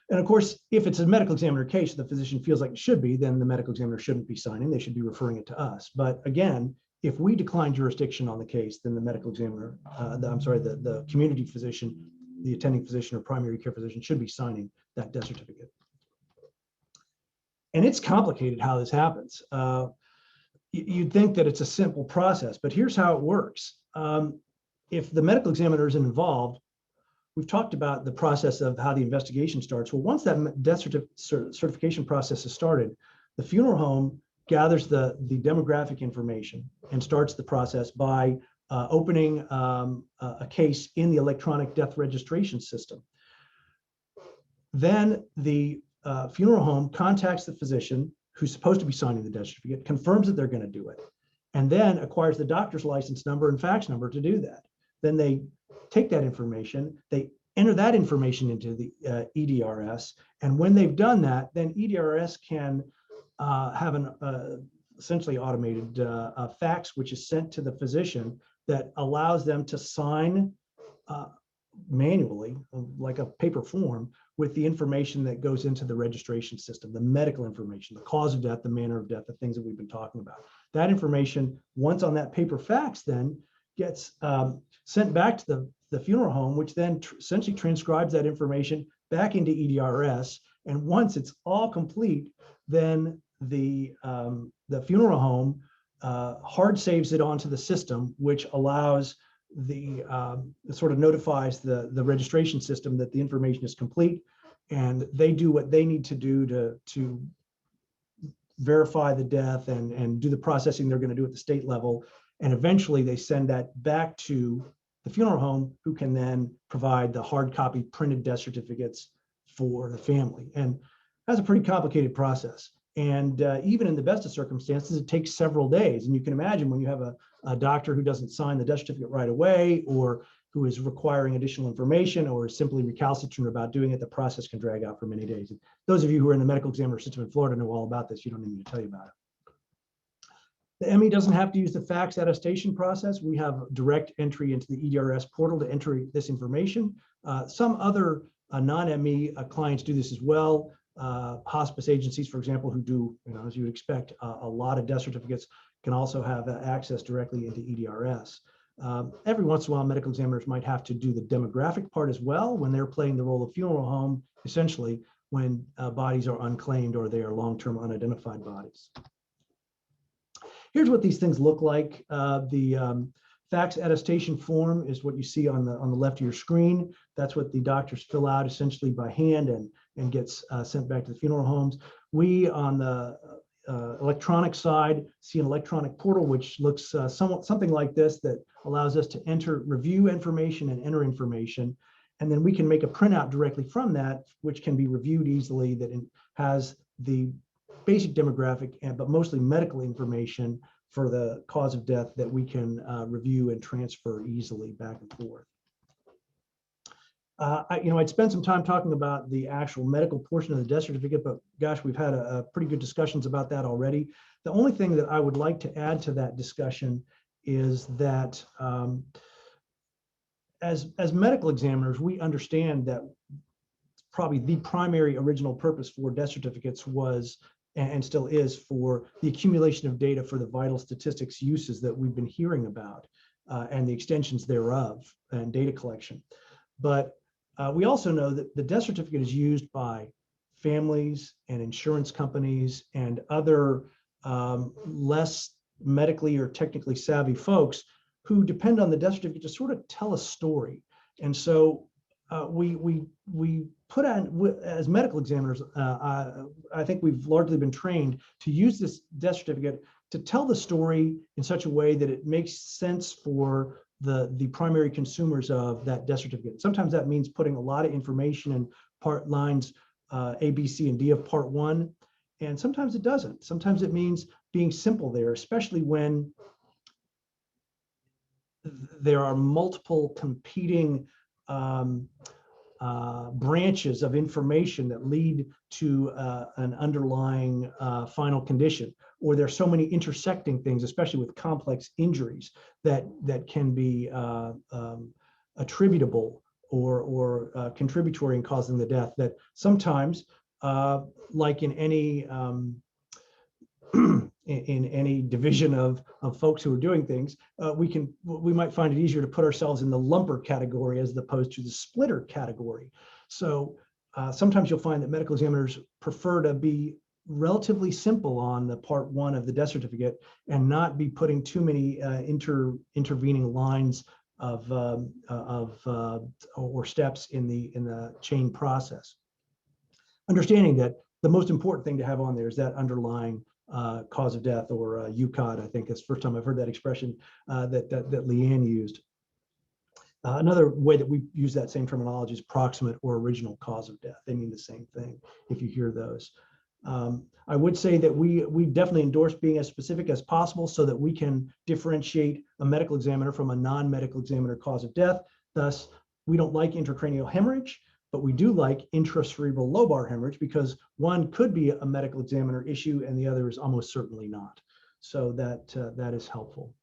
And of course, if it's a medical examiner case, the physician feels like it should be, then the medical examiner shouldn't be signing. They should be referring it to us. But again, if we decline jurisdiction on the case, then the medical examiner, the community physician, the attending physician or primary care physician should be signing that death certificate. And it's complicated how this happens. You'd think that it's a simple process, but here's how it works. If the medical examiner isn't involved, we've talked about the process of how the investigation starts. Well, once that death certification process is started, the funeral home gathers the demographic information and starts the process by opening a case in the electronic death registration system. Then the funeral home contacts the physician who's supposed to be signing the death certificate, confirms that they're going to do it, and then acquires the doctor's license number and fax number to do that. Then they take that information, they enter that information into the EDRS, and when they've done that, then EDRS can have an essentially automated fax, which is sent to the physician that allows them to sign manually, like a paper form, with the information that goes into the registration system, the medical information, the cause of death, the manner of death, the things that we've been talking about. That information, once on that paper fax, then gets sent back to the funeral home, which then essentially transcribes that information back into EDRS. And once it's all complete, then the funeral home hard saves it onto the system, which allows the sort of notifies the registration system that the information is complete, and they do what they need to do to verify the death and do the processing they're going to do at the state level. And eventually they send that back to the funeral home, who can then provide the hard copy printed death certificates for the family. And that's a pretty complicated process. And even in the best of circumstances, it takes several days. And you can imagine when you have a doctor who doesn't sign the death certificate right away, or who is requiring additional information, or is simply recalcitrant about doing it, the process can drag out for many days. And those of you who are in the medical examiner system in Florida know all about this. You don't need me to tell you about it. The ME doesn't have to use the fax attestation process. We have direct entry into the EDRS portal to enter this information. Some other non-ME clients do this as well. Hospice agencies, for example, who do, as you would expect, a lot of death certificates, can also have access directly into EDRS. Every once in a while, medical examiners might have to do the demographic part as well when they're playing the role of funeral home, essentially when bodies are unclaimed or they are long-term unidentified bodies. Here's what these things look like. The fax attestation form is what you see on the left of your screen. That's what the doctors fill out essentially by hand and gets sent back to the funeral homes. We, on the electronic side, see an electronic portal which looks something like this, that allows us to review information and enter information. And then we can make a printout directly from that, which can be reviewed easily, that has the basic demographic, but mostly medical information for the cause of death that we can review and transfer easily back and forth. I'd spent some time talking about the actual medical portion of the death certificate, but gosh, we've had a pretty good discussions about that already. The only thing that I would like to add to that discussion is that as medical examiners, we understand that probably the primary original purpose for death certificates was, and still is, for the accumulation of data for the vital statistics uses that we've been hearing about, and the extensions thereof, and data collection. But we also know that the death certificate is used by families and insurance companies and other less medically or technically savvy folks who depend on the death certificate to sort of tell a story. And so we put on, as medical examiners, I think we've largely been trained to use this death certificate to tell the story in such a way that it makes sense for the primary consumers of that death certificate. Sometimes that means putting a lot of information in part lines A, B, C, and D of part one, and sometimes it doesn't. Sometimes it means being simple there, especially when there are multiple competing branches of information that lead to an underlying final condition, or there's so many intersecting things, especially with complex injuries, that can be attributable or contributory in causing the death, that sometimes, like in any in any division of folks who are doing things, we might find it easier to put ourselves in the lumper category as opposed to the splitter category. So sometimes you'll find that medical examiners prefer to be relatively simple on the part one of the death certificate and not be putting too many intervening lines or steps in the chain process. Understanding that the most important thing to have on there is that underlying cause of death, or UCOD. I think that's the first time I've heard that expression that Leanne used. Another way that we use that same terminology is proximate or original cause of death. They mean the same thing if you hear those. I would say that we definitely endorse being as specific as possible so that we can differentiate a medical examiner from a non-medical examiner cause of death. Thus, we don't like intracranial hemorrhage, but we do like intracerebral lobar hemorrhage, because one could be a medical examiner issue and the other is almost certainly not. So that is helpful.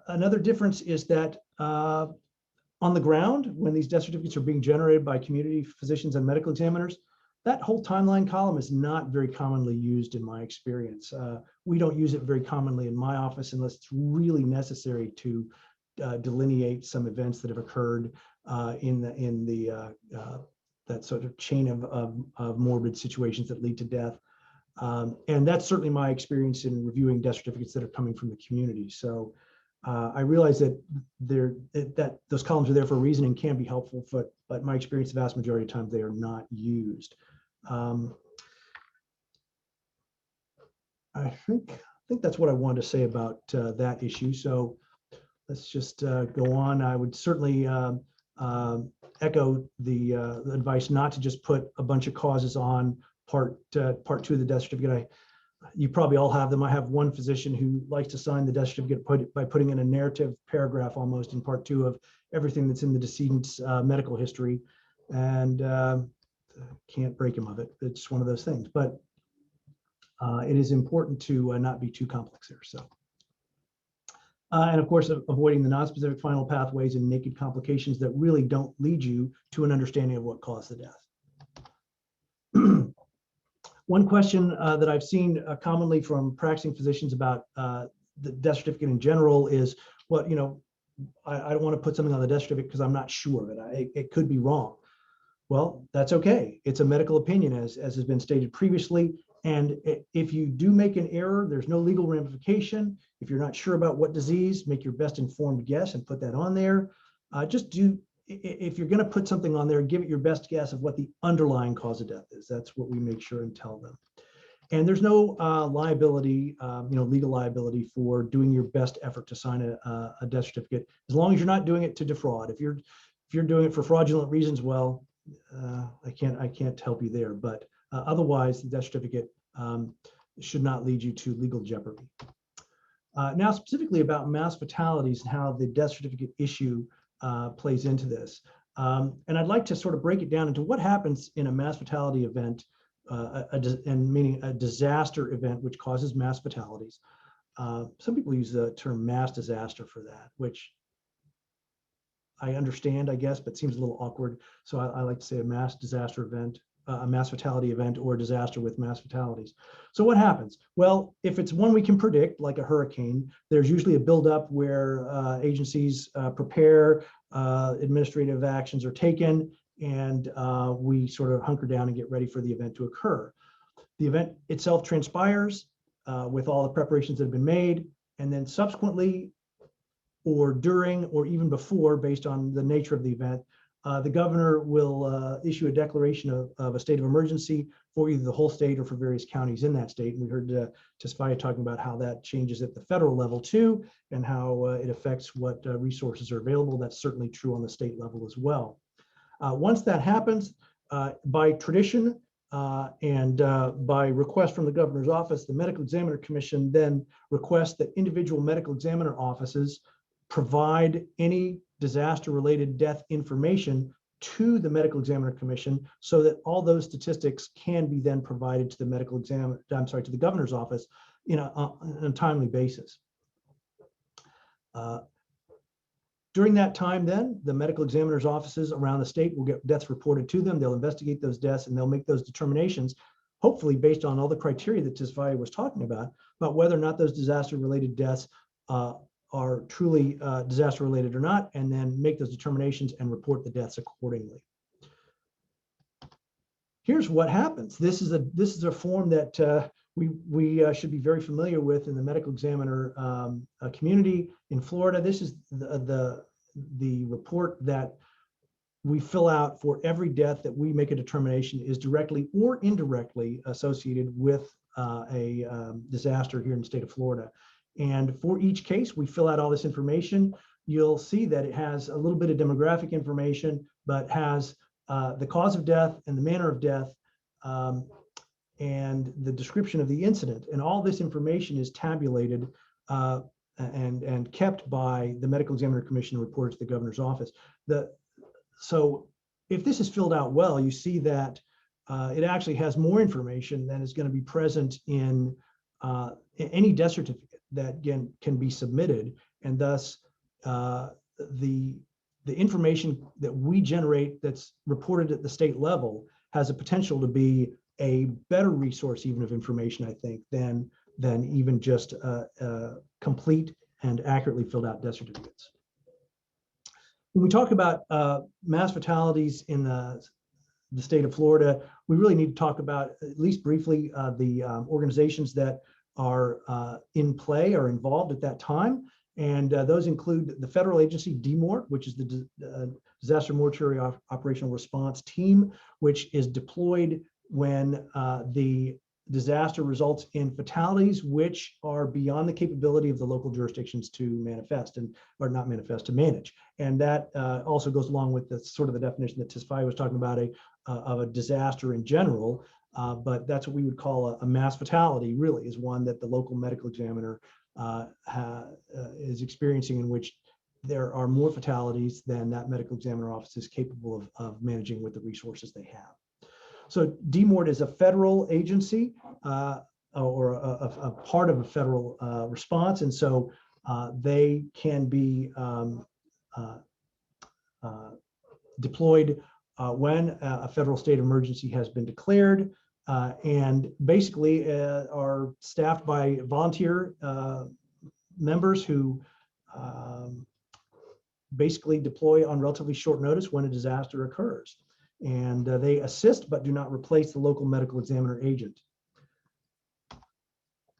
Another difference is that on the ground, when these death certificates are being generated by community physicians and medical examiners, that whole timeline column is not very commonly used in my experience. We don't use it very commonly in my office unless it's really necessary to delineate some events that have occurred in that sort of chain of morbid situations that lead to death. And that's certainly my experience in reviewing death certificates that are coming from the community. So I realize that those columns are there for a reason and can be helpful, but my experience, the vast majority of times, they are not used. I think that's what I wanted to say about that issue. So let's just go on. I would certainly echo the advice not to just put a bunch of causes on part 2 of the death certificate. You probably all have them. I have one physician who likes to sign the death certificate by putting in a narrative paragraph almost in part 2 of everything that's in the decedent's medical history, and can't break him of it. It's one of those things, but it is important to not be too complex there. So, and of course, avoiding the non-specific final pathways and naked complications that really don't lead you to an understanding of what caused the death. One question that I've seen commonly from practicing physicians about the death certificate in general is, well, I don't want to put something on the death certificate because I'm not sure of it. It could be wrong. Well, that's okay. It's a medical opinion, as has been stated previously. And if you do make an error, there's no legal ramification. If you're not sure about what disease, make your best informed guess and put that on there. If you're going to put something on there, give it your best guess of what the underlying cause of death is. That's what we make sure and tell them. And there's no liability, legal liability for doing your best effort to sign a death certificate, as long as you're not doing it to defraud. If you're doing it for fraudulent reasons, well, I can't help you there. But otherwise, the death certificate should not lead you to legal jeopardy. Now, specifically about mass fatalities and how the death certificate issue plays into this. And I'd like to sort of break it down into what happens in a mass fatality event, meaning a disaster event which causes mass fatalities. Some people use the term mass disaster for that, which I understand, I guess, but seems a little awkward. So I like to say a mass disaster event, a mass fatality event, or a disaster with mass fatalities. So what happens? Well, if it's one we can predict, like a hurricane, there's usually a buildup where agencies prepare, administrative actions are taken, and we sort of hunker down and get ready for the event to occur. The event itself transpires with all the preparations that have been made, and then subsequently, or during, or even before, based on the nature of the event, the governor will issue a declaration of a state of emergency for either the whole state or for various counties in that state. And we heard Certify talking about how that changes at the federal level too, and how it affects what resources are available. That's certainly true on the state level as well. Once that happens, by tradition and by request from the governor's office, the Medical Examiner Commission then requests that individual medical examiner offices provide any disaster-related death information to the Medical Examiner Commission, so that all those statistics can be then provided to the to the governor's office on a timely basis. During that time, then the medical examiner's offices around the state will get deaths reported to them. They'll investigate those deaths and they'll make those determinations, hopefully based on all the criteria that Certify was talking about whether or not those disaster-related deaths are truly disaster related or not, and then make those determinations and report the deaths accordingly. Here's what happens. This is a form that we should be very familiar with in the medical examiner community in Florida. This is the report that we fill out for every death that we make a determination is directly or indirectly associated with a disaster here in the state of Florida. And for each case, we fill out all this information. You'll see that it has a little bit of demographic information, but has the cause of death and the manner of death, and the description of the incident. And all this information is tabulated and kept by the Medical Examiner Commission and reported to the governor's office. So if this is filled out well, you see that it actually has more information than is going to be present in any death certificate that can be submitted. And thus, the information that we generate that's reported at the state level has a potential to be a better resource even of information, I think, than even just complete and accurately filled out death certificates. When we talk about mass fatalities in the state of Florida, we really need to talk about, at least briefly, the organizations that are in play or involved at that time. And those include the federal agency, DMORT, which is the Disaster Mortuary Operational Response Team, which is deployed when the disaster results in fatalities which are beyond the capability of the local jurisdictions to manifest or not manifest, to manage. And that also goes along with the sort of the definition that Certify was talking about of a disaster in general. But that's what we would call a mass fatality, really, is one that the local medical examiner is experiencing, in which there are more fatalities than that medical examiner office is capable of managing with the resources they have. So DMORT is a federal agency or a part of a federal response. And so they can be deployed when a federal state of emergency has been declared, and basically are staffed by volunteer members who basically deploy on relatively short notice when a disaster occurs. And they assist but do not replace the local medical examiner agent.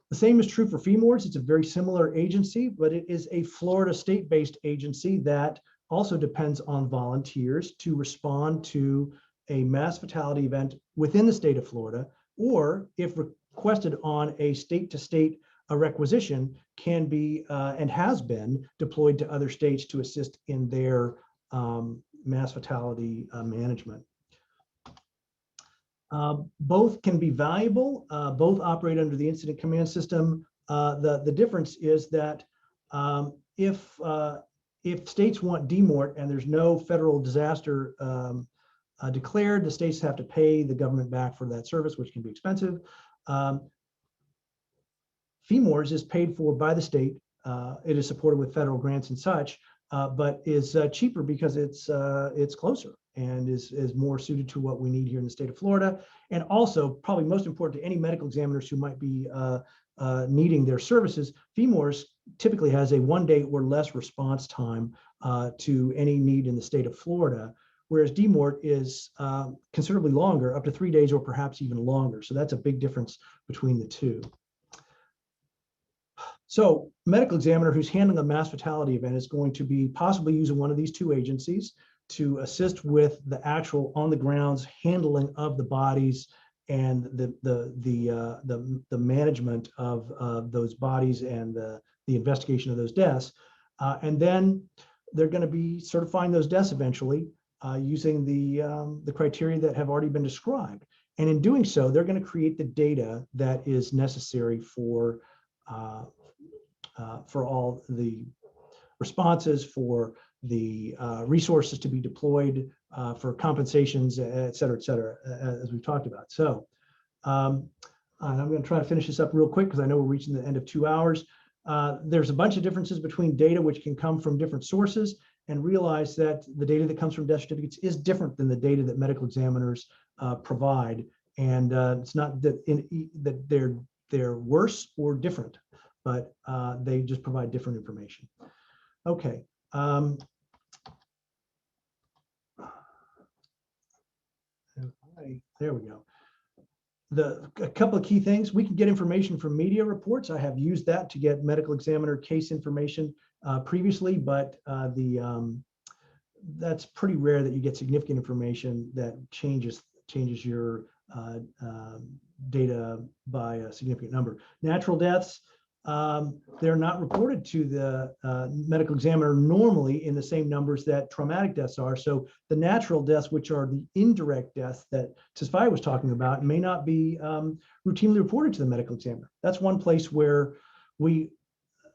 The same is true for FEMORS. It's a very similar agency, but it is a Florida state-based agency that also depends on volunteers to respond to a mass fatality event within the state of Florida, or if requested on a state-to-state requisition, can be and has been deployed to other states to assist in their mass fatality management. Both can be valuable. Both operate under the incident command system. The difference is that if states want DMORT and there's no federal disaster declared, the states have to pay the government back for that service, which can be expensive. FEMORS is paid for by the state. It is supported with federal grants and such, but is cheaper because it's closer and is more suited to what we need here in the state of Florida. And also, probably most important to any medical examiners who might be needing their services, FEMORS typically has a 1 day or less response time to any need in the state of Florida, whereas DMORT is considerably longer, up to 3 days or perhaps even longer. So that's a big difference between the two. So medical examiner who's handling a mass fatality event is going to be possibly using one of these two agencies to assist with the actual on the grounds handling of the bodies and the management of those bodies and the investigation of those deaths. And then they're going to be certifying those deaths eventually using the criteria that have already been described. And in doing so, they're going to create the data that is necessary for all the responses, for the resources to be deployed, for compensations, et cetera, as we've talked about. So I'm going to try to finish this up real quick because I know we're reaching the end of 2 hours. There's a bunch of differences between data which can come from different sources, and realize that the data that comes from death certificates is different than the data that medical examiners provide. And it's not that that they're worse or different, but they just provide different information. Okay. There we go. a couple of key things, we can get information from media reports. I have used that to get medical examiner case information previously, but that's pretty rare that you get significant information that changes your data by a significant number. Natural deaths, they're not reported to the medical examiner normally in the same numbers that traumatic deaths are. So the natural deaths, which are the indirect deaths that Certify was talking about, may not be routinely reported to the medical examiner. That's one place where we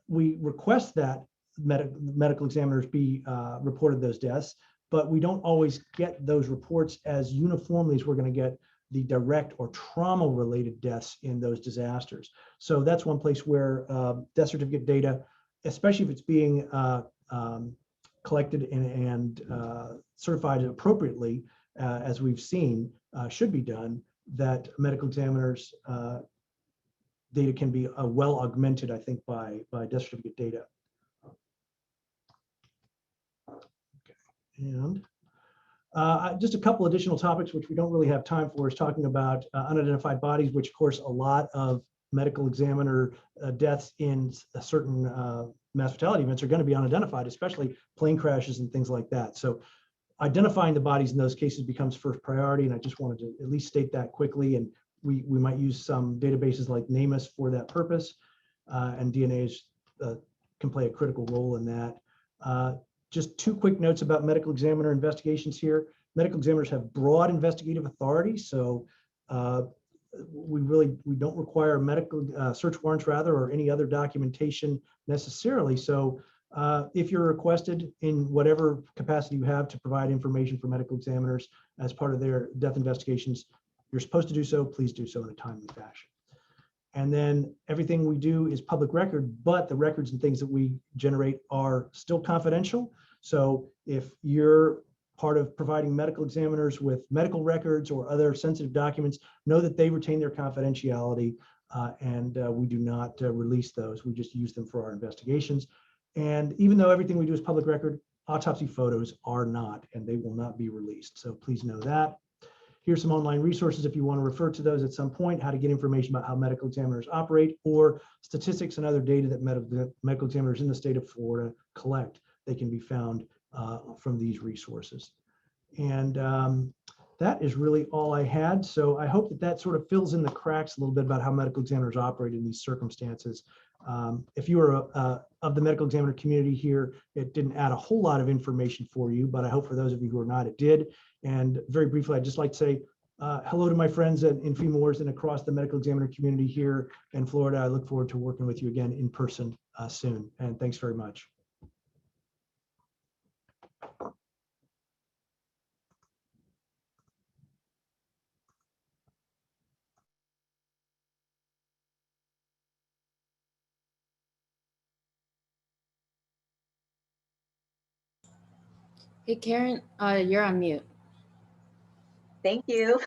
request that medical examiners be reported those deaths, but we don't always get those reports as uniformly as we're going to get the direct or trauma-related deaths in those disasters. So that's one place where death certificate data, especially if it's being collected and certified appropriately, as we've seen, should be done, that medical examiners' data can be well augmented, I think, by death certificate data. Okay. And just a couple additional topics which we don't really have time for is talking about unidentified bodies, which of course a lot of medical examiner deaths in certain mass fatality events are going to be unidentified, especially plane crashes and things like that. So identifying the bodies in those cases becomes first priority, and I just wanted to at least state that quickly. And we might use some databases like NamUs for that purpose, and DNA can play a critical role in that. Just two quick notes about medical examiner investigations here. Medical examiners have broad investigative authority, so we don't require medical search warrants or any other documentation necessarily. So if you're requested in whatever capacity you have to provide information for medical examiners as part of their death investigations, you're supposed to do so. Please do so in a timely fashion. And then everything we do is public record, but the records and things that we generate are still confidential. So if you're part of providing medical examiners with medical records or other sensitive documents, know that they retain their confidentiality, and we do not release those. We just use them for our investigations. And even though everything we do is public record, autopsy photos are not, and they will not be released. So please know that. Here's some online resources if you want to refer to those at some point, how to get information about how medical examiners operate, or statistics and other data that medical examiners in the state of Florida collect. They can be found from these resources. And that is really all I had. So I hope that that sort of fills in the cracks a little bit about how medical examiners operate in these circumstances. If you are of the medical examiner community here, it didn't add a whole lot of information for you, but I hope for those of you who are not, it did. And very briefly, I'd just like to say hello to my friends in FEMA Wars and across the medical examiner community here in Florida. I look forward to working with you again in person soon. And thanks very much. Hey, Karen, you're on mute. Thank you.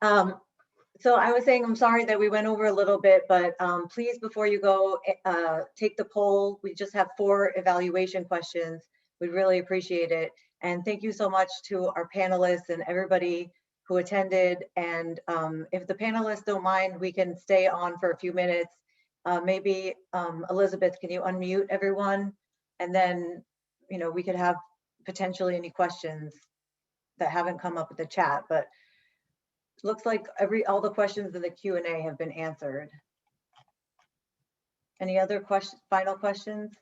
So I was saying, I'm sorry that we went over a little bit, but please, before you go, take the poll. We just have 4 evaluation questions. We'd really appreciate it. And thank you so much to our panelists and everybody who attended. And if the panelists don't mind, we can stay on for a few minutes. Maybe Elizabeth, can you unmute everyone? And then, you know, we could have potentially any questions that haven't come up with the chat, but looks like all the questions in the Q&A have been answered. Any other questions, final questions?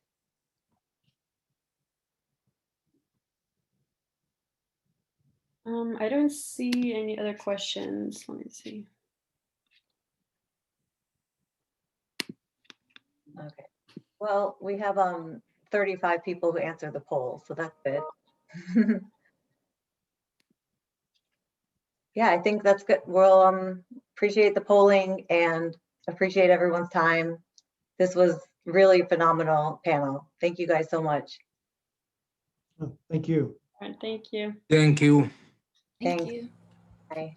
I don't see any other questions. Let me see. Okay. Well, we have 35 people who answered the poll, so that's good. Yeah, I think that's good. We'll appreciate the polling and appreciate everyone's time. This was really phenomenal panel. Thank you guys so much. Thank you. All right, thank you. Thank you. Thank Thanks. you. Bye.